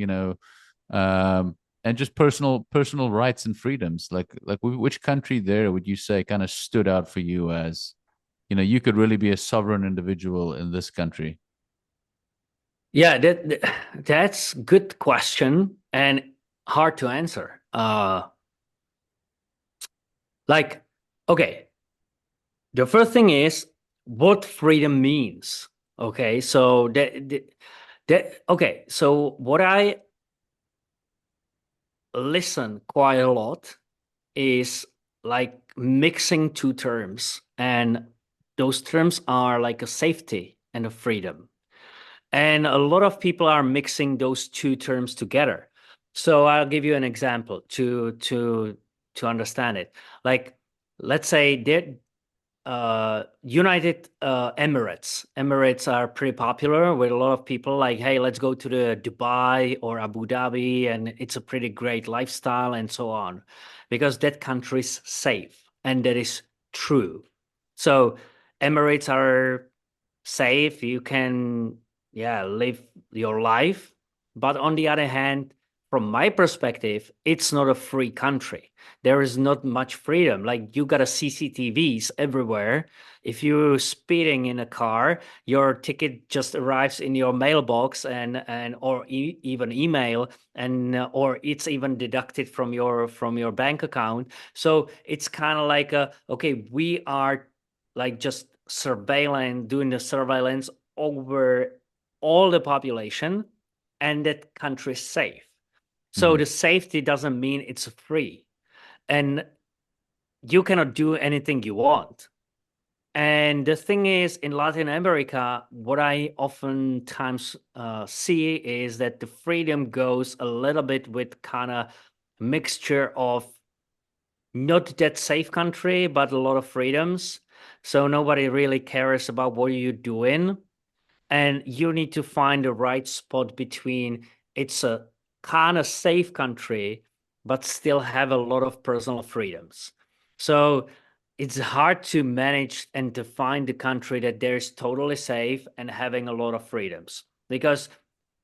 and just personal rights and freedoms. Like which country there would you say kind of stood out for you as you could really be a sovereign individual in this country? Yeah, that's good question and hard to answer. Like, okay, the first thing is what freedom means. Okay, so okay, so what I listen quite a lot is like mixing two terms, and those terms are like a safety and a freedom. And a lot of people are mixing those two terms together. So I'll give you an example to understand it. Like, let's say there United Emirates. Emirates are pretty popular with a lot of people. Like, hey, let's go to the Dubai or Abu Dhabi, and it's a pretty great lifestyle and so on, because that country's safe, and that is true. So Emirates are safe. You can, yeah, live your life. But on the other hand, from my perspective, it's not a free country. There is not much freedom. Like you got a CCTVs everywhere. If you're speeding in a car, your ticket just arrives in your mailbox and or even email, and or it's even deducted from your bank account. So it's kind of like okay, we are like just surveillance, doing the surveillance over all the population, and that country is safe. So Mm-hmm. the safety doesn't mean it's free, and you cannot do anything you want. And the thing is, in Latin America, what I oftentimes see is that the freedom goes a little bit with kind of mixture of not that safe country, but a lot of freedoms. So nobody really cares about what you're doing. And you need to find the right spot between it's a kind of safe country, but still have a lot of personal freedoms. So it's hard to manage and to find the country that there's totally safe and having a lot of freedoms. Because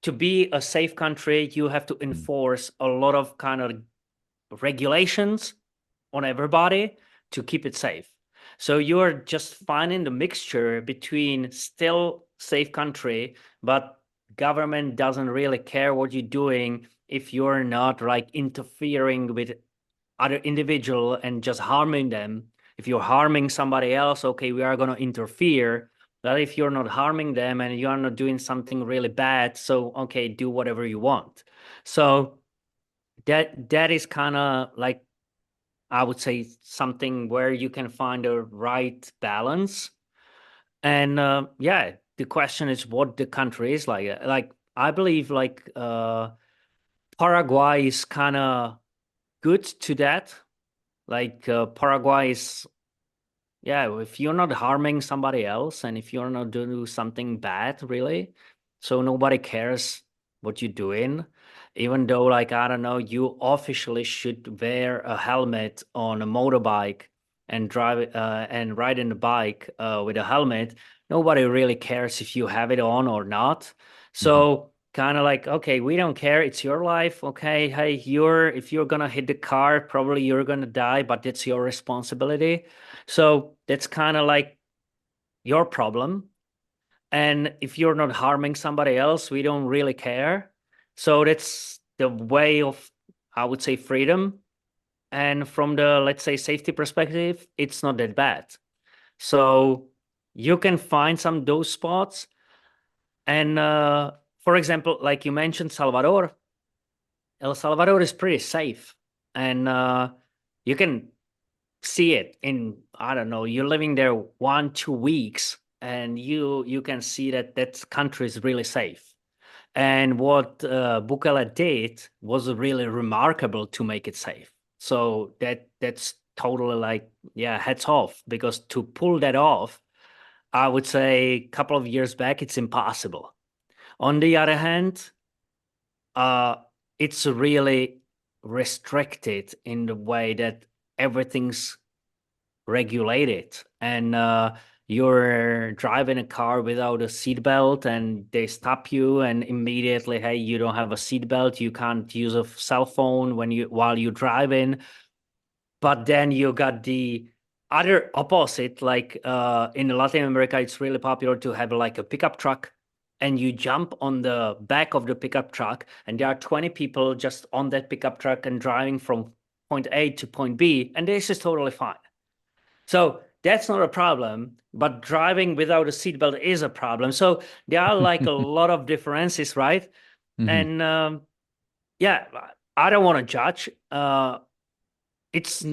to be a safe country, you have to enforce a lot of kind of regulations on everybody to keep it safe. So you're just finding the mixture between still safe country, but government doesn't really care what you're doing if you're not like interfering with other individual and just harming them. If you're harming somebody else, okay, we are going to interfere. But if you're not harming them and you're not doing something really bad, so okay, do whatever you want. So that is kind of like, I would say, something where you can find a right balance. And yeah, the question is what the country is like. Like I believe like Paraguay is kind of good to that. Like Paraguay is, yeah, if you're not harming somebody else and if you're not doing something bad, really, so nobody cares what you're doing, even though, like, I don't know, you officially should wear a helmet on a motorbike and drive and ride in the bike with a helmet. Nobody really cares if you have it on or not. Mm-hmm. So kind of like, okay, we don't care. It's your life. Okay, hey, if you're gonna hit the car, probably you're gonna die, but it's your responsibility. So that's kind of like your problem. And if you're not harming somebody else, we don't really care. So that's the way of, I would say, freedom. And from the, let's say, safety perspective, it's not that bad. So you can find some those spots. And for example, like you mentioned, Salvador, El Salvador is pretty safe. And you can see it in, I don't know, you're living there 1 2 weeks and you can see that that country is really safe. And what Bukele did was really remarkable to make it safe. So that's totally like, yeah, hats off, because to pull that off, I would say a couple of years back it's impossible. On the other hand, uh it's really restricted in the way that everything's regulated, and you're driving a car without a seatbelt and they stop you and immediately, hey, you don't have a seatbelt, you can't use a cell phone while you're driving. But then you got the other opposite, like in Latin America it's really popular to have like a pickup truck, and you jump on the back of the pickup truck and there are 20 people just on that pickup truck and driving from point A to point B, and this is totally fine. So that's not a problem, but driving without a seatbelt is a problem. So there are like a lot of differences, right? Mm-hmm. And yeah, I don't want to judge. It's,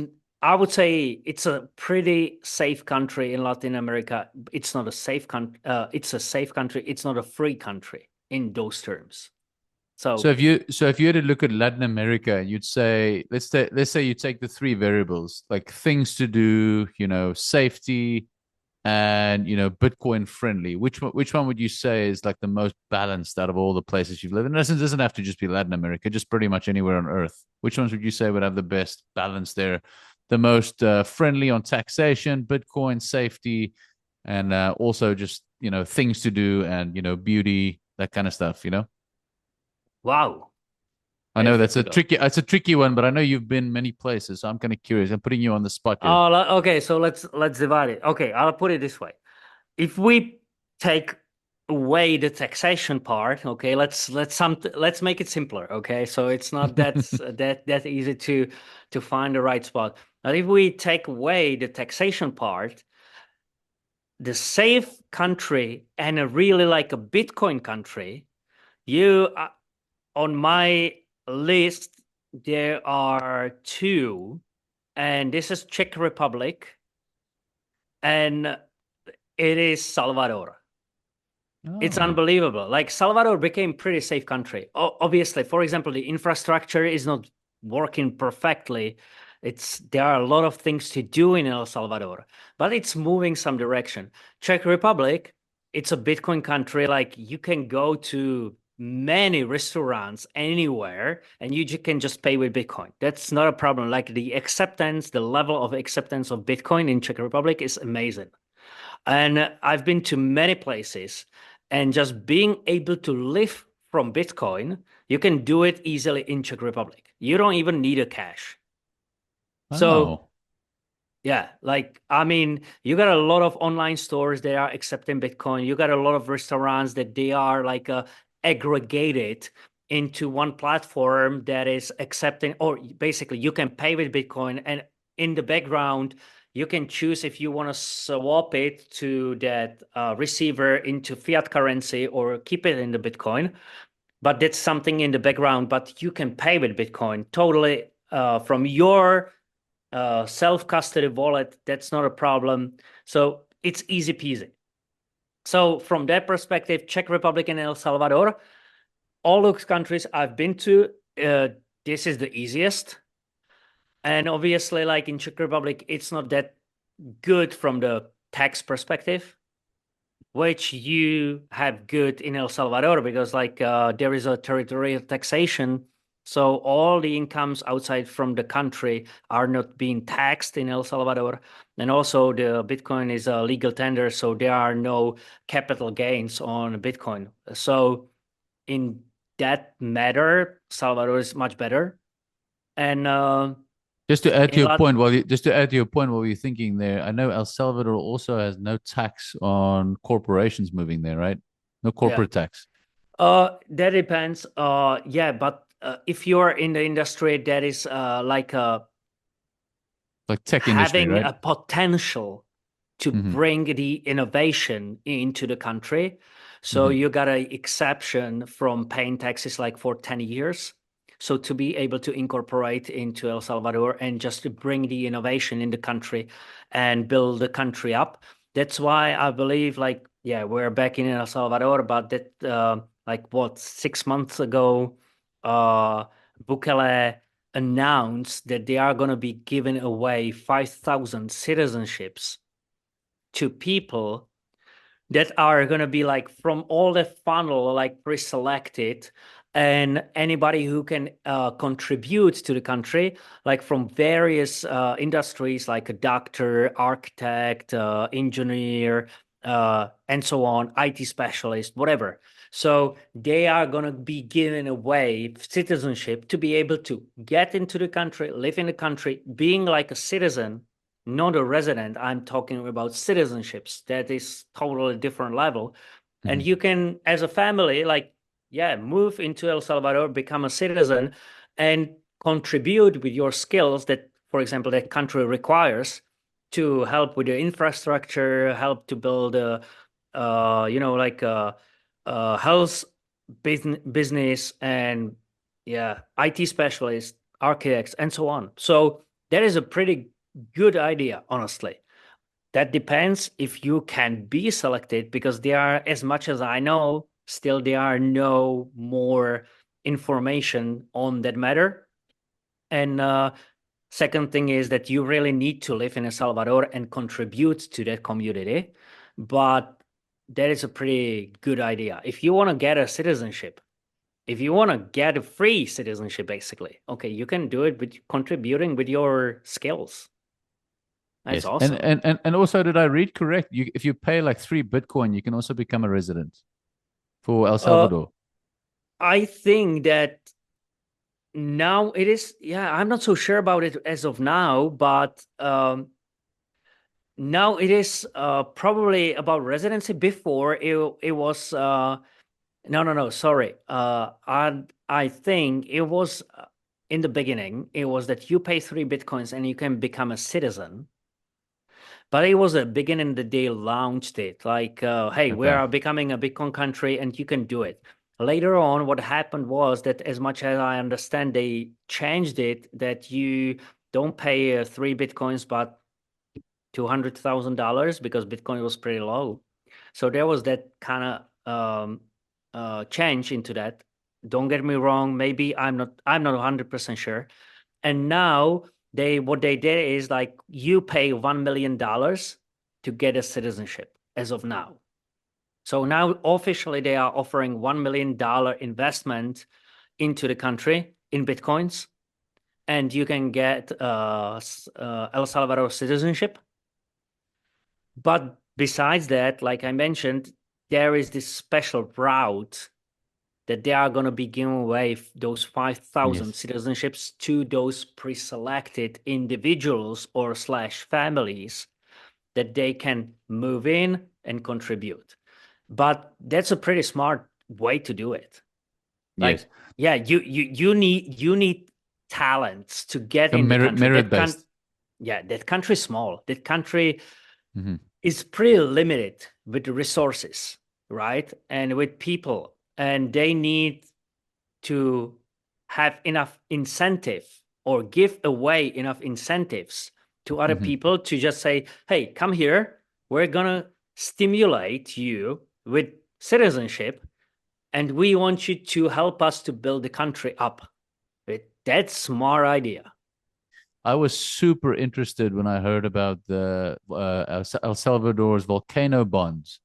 I would say it's a pretty safe country in Latin America. It's not a safe country. It's a safe country. It's not a free country in those terms. So So if you had to look at Latin America, you'd say let's say you take the three variables like things to do, safety, and Bitcoin friendly. Which one would you say is like the most balanced out of all the places you've lived? And this doesn't have to just be Latin America, just pretty much anywhere on Earth. Which ones would you say would have the best balance there? The most friendly on taxation, Bitcoin safety, and also just things to do and beauty, that kind of stuff. wow. I know that's a tricky one, but I know you've been many places, so I'm kind of curious. I'm putting you on the spot here. Okay, so let's divide it. Okay, I'll put it this way. If we take away the taxation part, okay, let's make it simpler, okay? So it's not that easy to find the right spot. But if we take away the taxation part, the safe country and a really like a Bitcoin country, you on my list there are two, and this is Czech Republic and it is Salvador. It's Oh, unbelievable. Like Salvador became pretty safe country. Obviously, for example, the infrastructure is not working perfectly. There are a lot of things to do in El Salvador, but it's moving some direction. Czech Republic, it's a Bitcoin country. Like you can go to many restaurants anywhere and you can just pay with Bitcoin. That's not a problem. Like the level of acceptance of Bitcoin in Czech Republic is amazing. And I've been to many places, and just being able to live from Bitcoin, you can do it easily in Czech Republic. You don't even need a cash. So oh, yeah, like I mean, you got a lot of online stores that are accepting Bitcoin. You got a lot of restaurants that they are like aggregated into one platform that is accepting, or basically you can pay with Bitcoin, and in the background you can choose if you want to swap it to that receiver into fiat currency or keep it in the Bitcoin. But that's something in the background. But you can pay with Bitcoin totally from your self-custody wallet. That's not a problem. So it's easy peasy. So from that perspective, Czech Republic and El Salvador, all those countries I've been to, this is the easiest. And obviously, like in Czech Republic, it's not that good from the tax perspective, which you have good in El Salvador because like there is a territorial taxation. So all the incomes outside from the country are not being taxed in El Salvador. And also the Bitcoin is a legal tender, so there are no capital gains on Bitcoin. So in that matter, Salvador is much better. And just to add to in your Lat point, while you're thinking there, I know El Salvador also has no tax on corporations moving there, right? No yeah. corporate tax. That depends. Yeah, but if you're in the industry that is like Like tech industry, having right? a potential to Mm-hmm. bring the innovation into the country, so Mm-hmm. you got an exception from paying taxes like for 10 years. So to be able to incorporate into El Salvador and just to bring the innovation in the country and build the country up. That's why I believe like, yeah, we're back in El Salvador, but that like what, 6 months ago, Bukele announced that they are going to be giving away 5,000 citizenships to people that are going to be like from all the funnel, like pre-selected, and anybody who can contribute to the country, like from various industries, like a doctor, architect, engineer, and so on, IT specialist, whatever. So they are going to be giving away citizenship to be able to get into the country, live in the country, being like a citizen, not a resident. I'm talking about citizenships. That is totally different level. And Mm-hmm. you can, as a family, like, yeah, move into El Salvador, become a citizen, and contribute with your skills that, for example, that country requires to help with the infrastructure, help to build like health business and yeah, IT specialists, architects, and so on. So that is a pretty good idea, honestly. That depends if you can be selected because there are, as much as I know, still there are no more information on that matter. And second thing is that you really need to live in El Salvador and contribute to that community. But that is a pretty good idea. If you want to get a citizenship, if you want to get a free citizenship, basically, okay, you can do it with contributing with your skills. That's Yes, and, awesome. and and and also, did I read correct? If you pay like 3 Bitcoin, you can also become a resident for El Uh, Salvador. I think that Now it is, yeah, I'm not so sure about it as of now, but now it is probably about residency. Before it was no, sorry. I think it was in the beginning, it was that you pay 3 Bitcoins and you can become a citizen. But it was a beginning that they launched it like, hey, we Okay. are becoming a Bitcoin country and you can do it. Later on, what happened was that, as much as I understand, they changed it that you don't pay 3 Bitcoins, but $200,000 because Bitcoin was pretty low. So there was that kind of change into that. Don't get me wrong. Maybe I'm not 100% sure. And now what they did is like you pay $1 million to get a citizenship as of now. So now officially they are offering $1 million investment into the country in Bitcoins, and you can get El Salvador citizenship. But besides that, like I mentioned, there is this special route that they are going to be giving away those 5,000 Yes. citizenships to those pre-selected individuals or slash families that they can move in and contribute. But that's a pretty smart way to do it. Yes. Like, yeah, you need talents to get So in the country. merit based. Yeah, that country is small. That country Hmm. is pretty limited with resources, right? And with people, and they need to have enough incentive or give away enough incentives to other Hmm. people to just say, hey, come here. We're going to stimulate you with citizenship, and we want you to help us to build the country up. That's a smart idea. I was super interested when I heard about the El Salvador's volcano bonds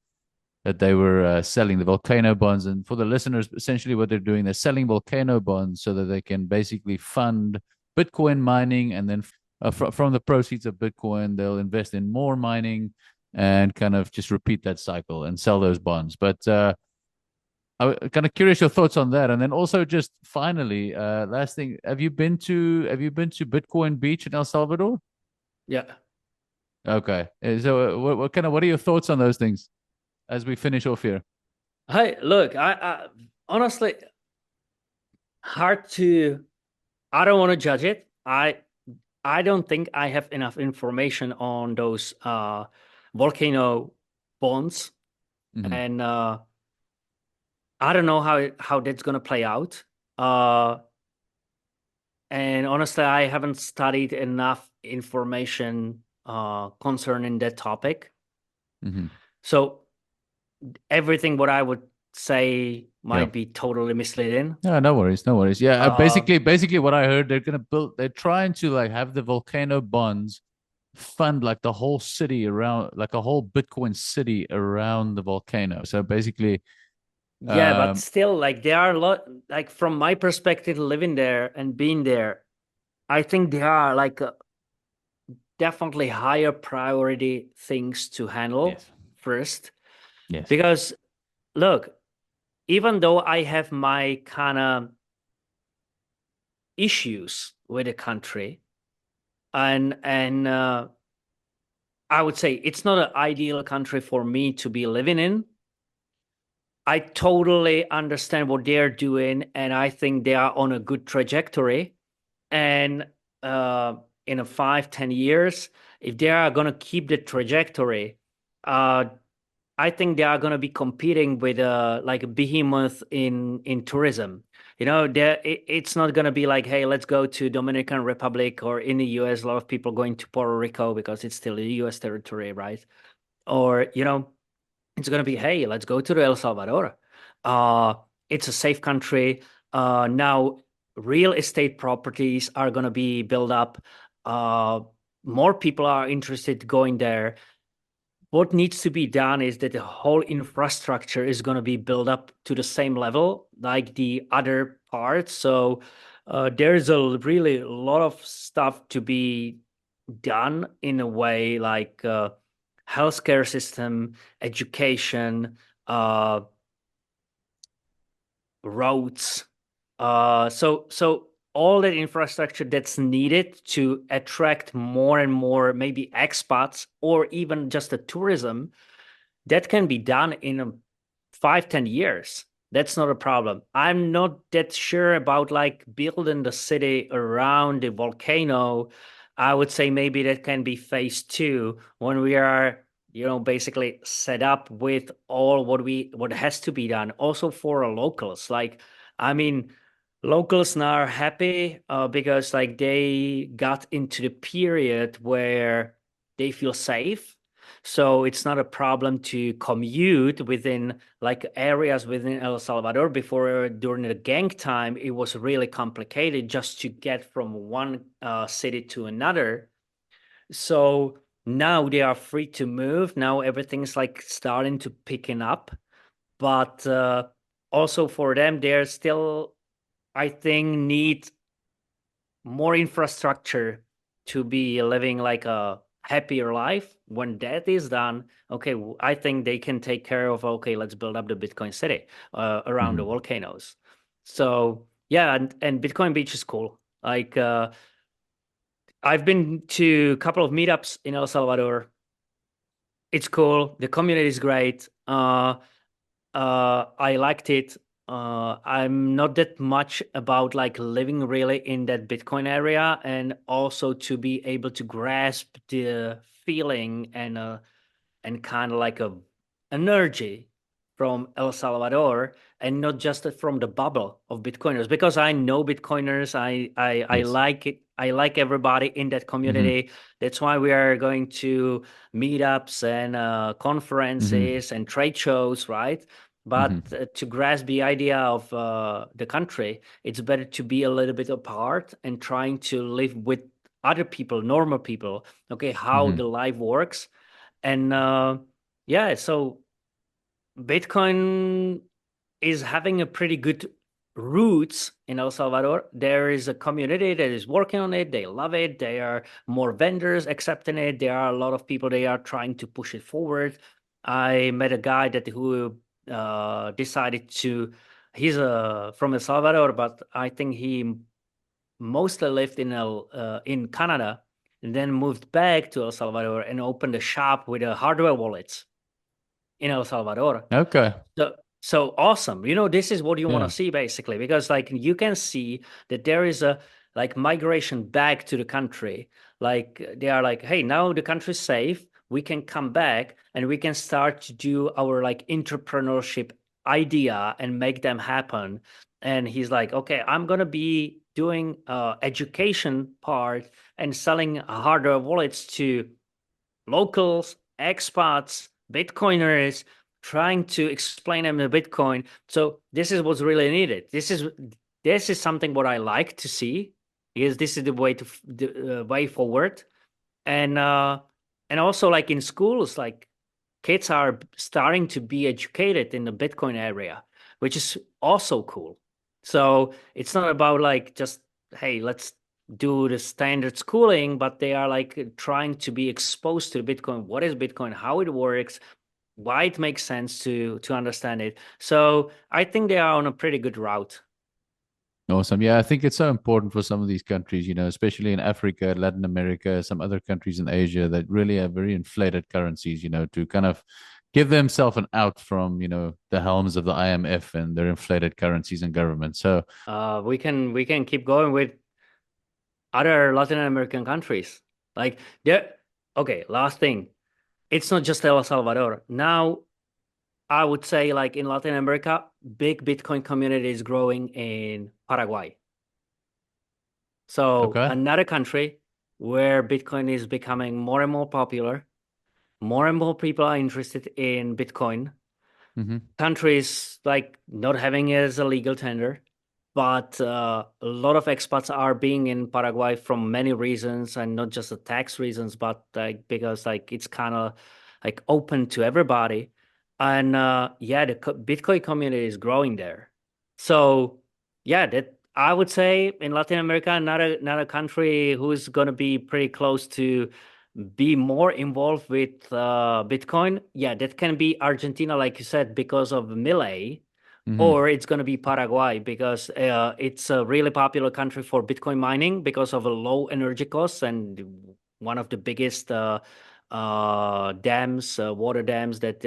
that they were selling, the volcano bonds. And for the listeners, essentially what they're doing, they're selling volcano bonds so that they can basically fund Bitcoin mining. And then from the proceeds of Bitcoin, they'll invest in more mining and kind of just repeat that cycle and sell those bonds. But I'm kind of curious your thoughts on that. And then also just finally, last thing, have you been to Bitcoin Beach in El Salvador? Yeah. Okay. So what are your thoughts on those things as we finish off here? Hey, look, I honestly hard to. I don't want to judge it. I don't think I have enough information on those volcano bonds, Hmm. and I don't know how that's gonna play out. Uh, and honestly, I haven't studied enough information concerning that topic. Hmm. So everything what I would say Yeah. might be totally misleading. No, no worries, no worries. Yeah, Uh, basically, what I heard, they're trying to like have the volcano bonds fund like the whole city around, like a whole Bitcoin city around the volcano. So basically, yeah, but um, still, like there are a lot. Like from my perspective, living there and being there, I think there are like definitely higher priority things to handle yes, first. yes, Because look, even though I have my kind of issues with the country, and I would say it's not an ideal country for me to be living in. I totally understand what they're doing, and I think they are on a good trajectory. And uh, in a 5, 10 years, if they are going to keep the trajectory, uh, I think they are going to be competing with like a behemoth in tourism. It's not going to be like, hey, let's go to Dominican Republic, or in the US, a lot of people going to Puerto Rico because it's still a US territory, right? Or it's going to be, hey, let's go to El Salvador. Uh, it's a safe country. Now, real estate properties are going to be built up. Uh, More people are interested going there. What needs to be done is that the whole infrastructure is going to be built up to the same level like the other parts. So there's a really lot of stuff to be done in a way like healthcare system, education, uh, roads. So all that infrastructure that's needed to attract more and more maybe expats or even just the tourism, that can be done in 5-10 years. That's not a problem. I'm not that sure about like building the city around the volcano. I would say maybe that can be phase two when we are, basically set up with all what has to be done. Also for locals. Like, I mean, locals now are happy because like they got into the period where they feel safe. So it's not a problem to commute within like areas within El Salvador. Before, during the gang time, it was really complicated just to get from one city to another. So now they are free to move. Now everything's like starting to picking up. But also for them, they're still, I think, need more infrastructure to be living like a happier life. When that is done, okay, I think they can take care of, okay, let's build up the Bitcoin city around the Hmm. volcanoes. So yeah, and Bitcoin Beach is cool. Like I've been to a couple of meetups in El Salvador. It's cool. The community is great. I liked it. I'm not that much about like living really in that Bitcoin area, and also to be able to grasp the feeling and kind of like a energy from El Salvador, and not just from the bubble of Bitcoiners. Because I know Bitcoiners, I Yes. like it. I like everybody in that Hmm. community. That's why we are going to meetups and Hmm. conferences and trade shows, right? Hmm. But to grasp the idea of the country, it's better to be a little bit apart and trying to live with other people, normal people. Okay, how Hmm. the life works, and yeah, so Bitcoin is having a pretty good roots in El Salvador. There is a community that is working on it. They love it. There are more vendors accepting it. There are a lot of people they are trying to push it forward. I met a guy that who decided to. He's from El Salvador, but I think he mostly lived in Canada, and then moved back to El Salvador and opened a shop with a hardware wallets in El Salvador. Okay. So awesome. This is what you want to Yeah. see basically, because like you can see that there is a like migration back to the country. Like they are like, hey, now the country's safe. We can come back and we can start to do our like entrepreneurship idea and make them happen. And he's like, okay, I'm gonna be doing education part and selling hardware wallets to locals, expats, Bitcoiners, trying to explain them the Bitcoin. So this is what's really needed. This is something what I like to see, because this is the way to the way forward. And also like in schools, like kids are starting to be educated in the Bitcoin area, which is also cool. So it's not about like just, hey, let's do the standard schooling, but they are like trying to be exposed to Bitcoin. What is Bitcoin? How it works? Why it makes sense to understand it. So I think they are on a pretty good route. Awesome. Yeah, I think it's so important for some of these countries, especially in Africa, Latin America, some other countries in Asia that really have very inflated currencies, to kind of give themselves an out from, the helms of the IMF and their inflated currencies and government. So, We can keep going with other Latin American countries. Like there. Okay, last thing. It's not just El Salvador. Now, I would say like in Latin America, big Bitcoin community is growing in Paraguay. So okay. another country where Bitcoin is becoming more and more popular, more and more people are interested in Bitcoin. Hmm. Countries like not having it as a legal tender, but a lot of expats are being in Paraguay from many reasons, and not just the tax reasons, but like because like it's kind of like open to everybody. And yeah, the Bitcoin community is growing there. So yeah, that I would say in Latin America, not a country who's going to be pretty close to be more involved with Bitcoin. Yeah, that can be Argentina, like you said, because of Milei. Hmm. or it's going to be Paraguay because it's a really popular country for Bitcoin mining because of a low energy costs and one of the biggest dams, water dams that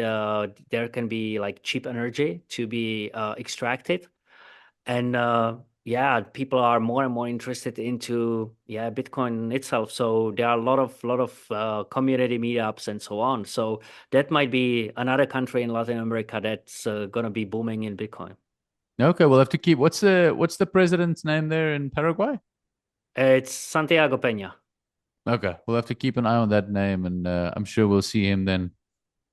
there can be like cheap energy to be extracted. And yeah, people are more and more interested into Bitcoin itself. So there are a lot of community meetups and so on. So that might be another country in Latin America that's gonna be booming in Bitcoin. Okay, we'll have to keep. What's the president's name there in Paraguay? It's Santiago Peña. Okay, we'll have to keep an eye on that name, and I'm sure we'll see him then.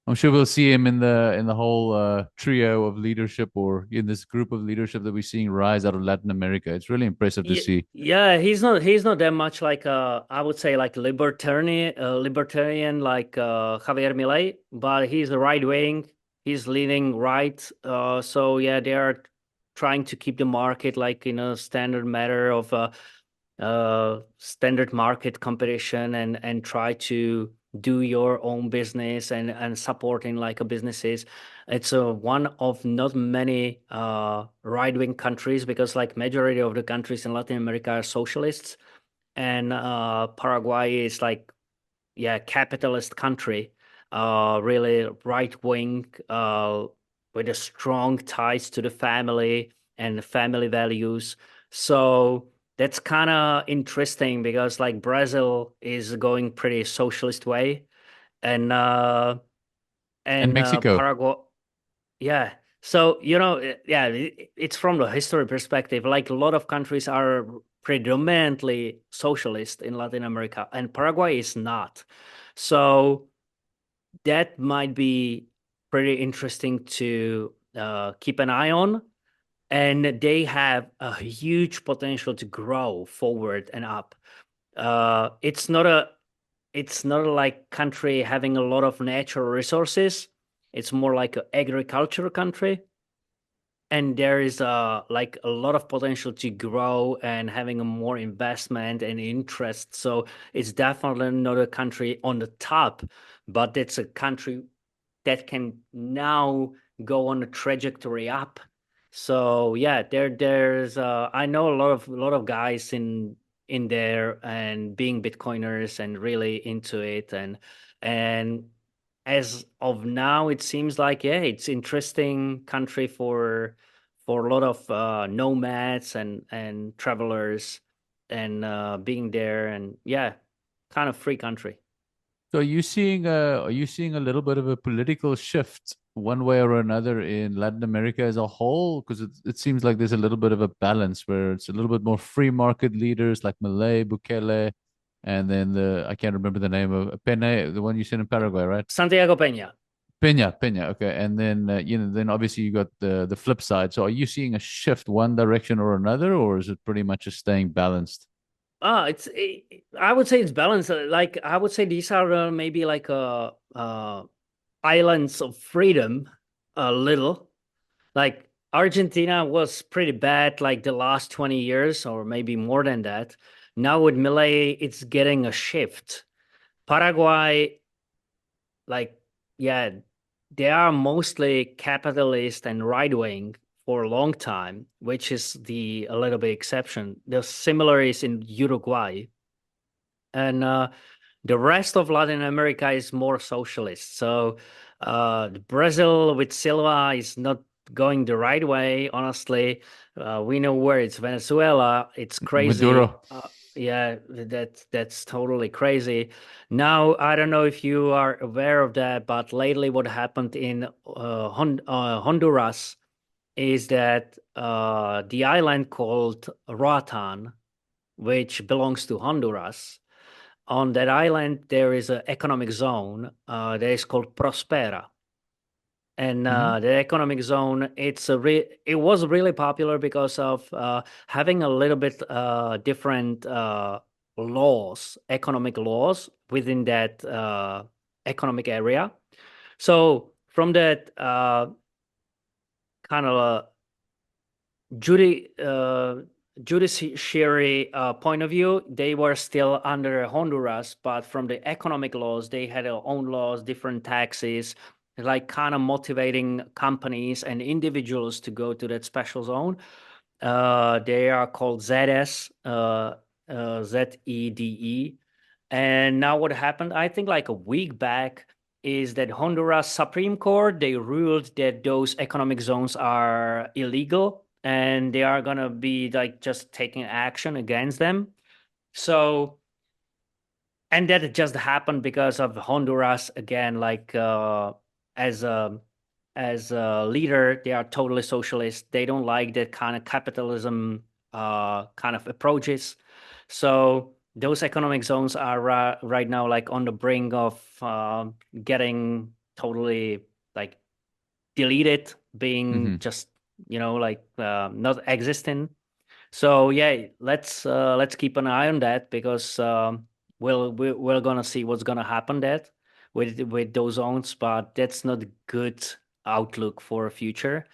I'm sure we'll see him in the whole trio of leadership, or in this group of leadership that we're seeing rise out of Latin America. It's really impressive to Yeah, see. yeah, he's not that much like I would say like libertarian like Javier Milei, but he's a right wing. He's leaning right. So yeah, they are trying to keep the market like in a standard matter of standard market competition and try to do your own business and supporting like a businesses. It's one of not many right-wing countries because like majority of the countries in Latin America are socialists, and Paraguay is like capitalist country, really right wing, with a strong ties to the family and family values. So that's kind of interesting because like Brazil is going pretty socialist way, and And Mexico. Paraguay, yeah. So, it's from the history perspective. Like a lot of countries are predominantly socialist in Latin America, and Paraguay is not. So that might be pretty interesting to keep an eye on. And they have a huge potential to grow forward and up. It's not a like country having a lot of natural resources. It's more like an agricultural country, and there is like a lot of potential to grow and having a more investment and interest. So it's definitely not a country on the top, but it's a country that can now go on a trajectory up. So yeah, there's I know a lot of guys in there and being Bitcoiners and really into it, and as of now it seems like it's interesting country for a lot of nomads and travelers and being there, and kind of free country. So are you seeing a little bit of a political shift one way or another in Latin America as a whole? Because it seems like there's a little bit of a balance where it's a little bit more free market leaders like Milei, Bukele, and then I can't remember the name of Pene, the one you said in Paraguay, right? Santiago Peña. Pena. Okay, and then then obviously you got the flip side. So are you seeing a shift one direction or another, or is it pretty much just staying balanced? I would say it's balanced. Like I would say these are maybe like islands of freedom, a little. Like Argentina was pretty bad like the last 20 years or maybe more than that. Now with Milei, it's getting a shift. Paraguay, like, yeah, they are mostly capitalist and right wing for a long time, which is the a little bit exception. The similar is in Uruguay. And the rest of Latin America is more socialist. So Brazil with Silva is not going the right way, honestly. We know where it's Venezuela. It's crazy. Maduro. Yeah, that's totally crazy. Now, I don't know if you are aware of that, but lately what happened in Honduras is that the island called Roatan, which belongs to Honduras, on that island, there is an economic zone that is called Prospera. And Hmm. the economic zone, it was really popular because of having a little bit different laws, economic laws within that economic area. So from that kind of judi judiciary point of view, they were still under Honduras, but from the economic laws, they had their own laws, different taxes, like kind of motivating companies and individuals to go to that special zone. They are called ZS, ZEDE. And now what happened, I think like a week back, is that Honduras Supreme Court, they ruled that those economic zones are illegal and they are going to be like just taking action against them. So, and that just happened because of Honduras again, like as a as a leader, they are totally socialist. They don't like that kind of capitalism kind of approaches. So those economic zones are right now like on the brink of getting totally like deleted, being Hmm. just like not existing. So yeah, let's keep an eye on that because we're gonna see what's gonna happen that with those zones, but that's not a good outlook for a future.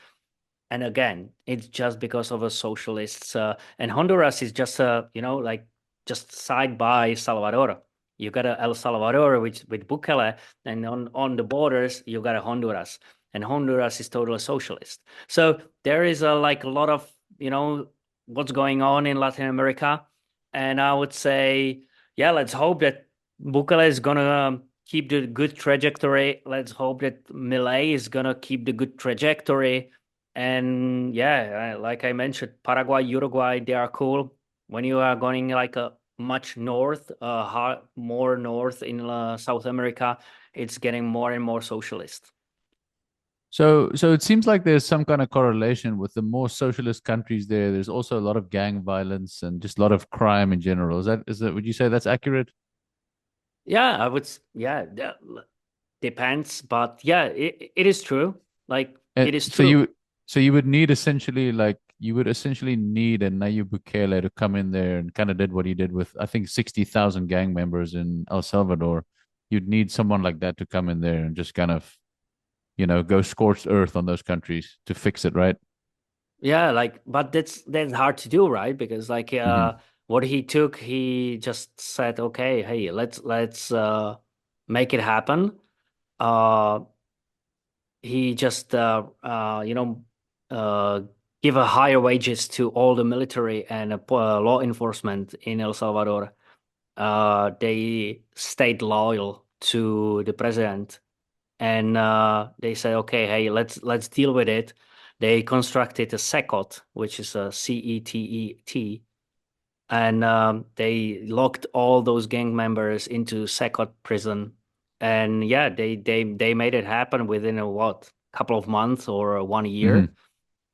And again, it's just because of a socialists. And Honduras is just like just side by Salvador. You got a El Salvador with Bukele, and on the borders you got a Honduras, and Honduras is totally socialist. So there is like a lot of what's going on in Latin America, and I would say, yeah, let's hope that Bukele is gonna keep the good trajectory. Let's hope that Milei is gonna keep the good trajectory, and yeah, like I mentioned, Paraguay, Uruguay, they are cool. When you are going like a much north, more north in South America, it's getting more and more socialist. So it seems like there's some kind of correlation with the more socialist countries there. There's also a lot of gang violence and just a lot of crime in general. Is that would you say that's accurate? Yeah, I would. Yeah, depends, but yeah, it is true. Like And it is so true. you would need essentially like you would essentially need a Nayib Bukele to come in there and kind of did what he did with I think 60,000 gang members in El Salvador. You'd need someone like that to come in there and just kind of, go scorched earth on those countries to fix it, right? Yeah, like, but that's hard to do, right? Because like, Hmm. what he took, he just said, okay, hey, let's make it happen. Uh, he just uh, give a higher wages to all the military and law enforcement in El Salvador. They stayed loyal to the president, and they said, okay, hey, let's deal with it. They constructed a SECOT, which is a CETET, and they locked all those gang members into SECOT prison. And yeah, they made it happen within a what, couple of months or 1 year. Hmm.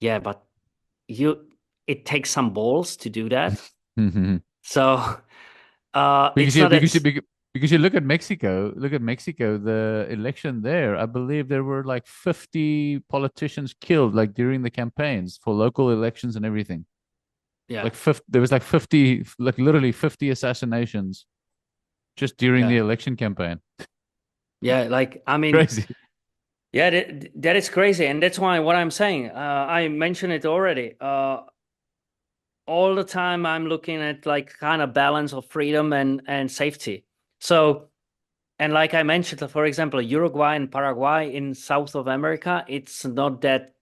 Yeah, but you it takes some balls to do that. Hmm. So Because it's you not because you that. because you look at Mexico, the election there, I believe there were like 50 politicians killed like during the campaigns for local elections and everything. Yeah, Like 50, there was like 50, like literally 50 assassinations just during the yeah, election campaign. yeah. Like I mean, Crazy. yeah, that is crazy, and that's why what I'm saying. I mentioned it already. All the time I'm looking at like kind of balance of freedom and safety. So, and like I mentioned, for example, Uruguay and Paraguay in South of America, it's not that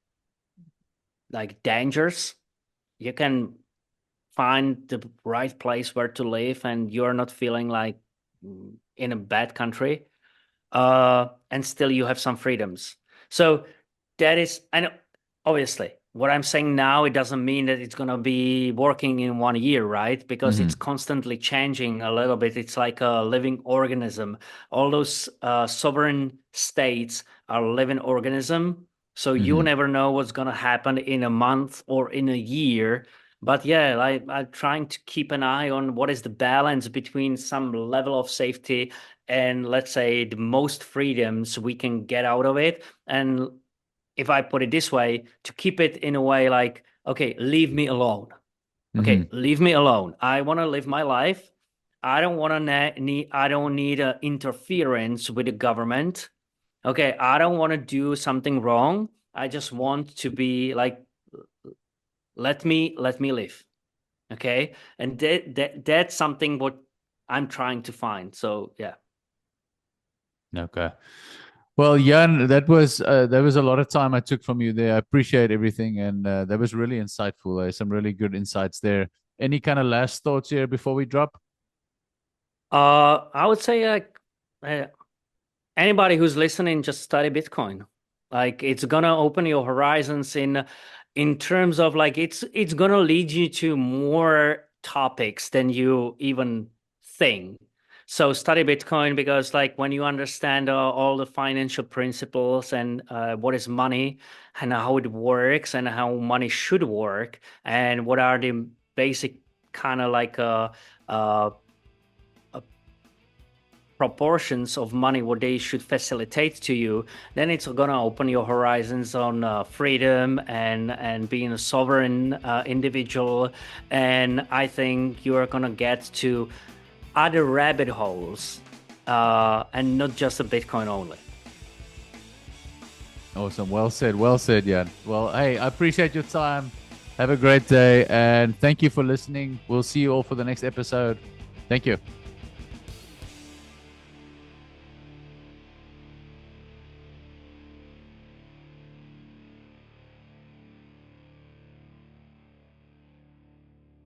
like dangerous. You can find the right place where to live and you're not feeling like in a bad country. And still you have some freedoms. So that is, and obviously, what I'm saying now, it doesn't mean that it's going to be working in 1 year, right? Because it's Hmm. constantly changing a little bit. It's like a living organism. All those sovereign states are living organism. So you Hmm. never know what's going to happen in a month or in a year. But yeah, I'm trying to keep an eye on what is the balance between some level of safety and let's say the most freedoms we can get out of it. And if I put it this way, to keep it in a way like, okay, leave me alone. Okay, Hmm. leave me alone. I want to live my life. I don't want to need. I don't need interference with the government. Okay, I don't want to do something wrong. I just want to be like, let me live. Okay, and that's something what I'm trying to find. So yeah. Okay. Well, Jan, that was a lot of time I took from you there. I appreciate everything, and that was really insightful. Some really good insights there. Any kind of last thoughts here before we drop? I would say uh, anybody who's listening, just study Bitcoin. Like it's gonna open your horizons in terms of like it's gonna lead you to more topics than you even think. So study Bitcoin because like when you understand all the financial principles and what is money and how it works and how money should work and what are the basic kind of like uh, proportions of money what they should facilitate to you, then it's gonna open your horizons on freedom and being a sovereign individual. And I think you're gonna get to other rabbit holes and not just a Bitcoin only. Awesome. Well said, Jan. Well, hey, I appreciate your time. Have a great day, and thank you for listening. We'll see you all for the next episode. Thank you.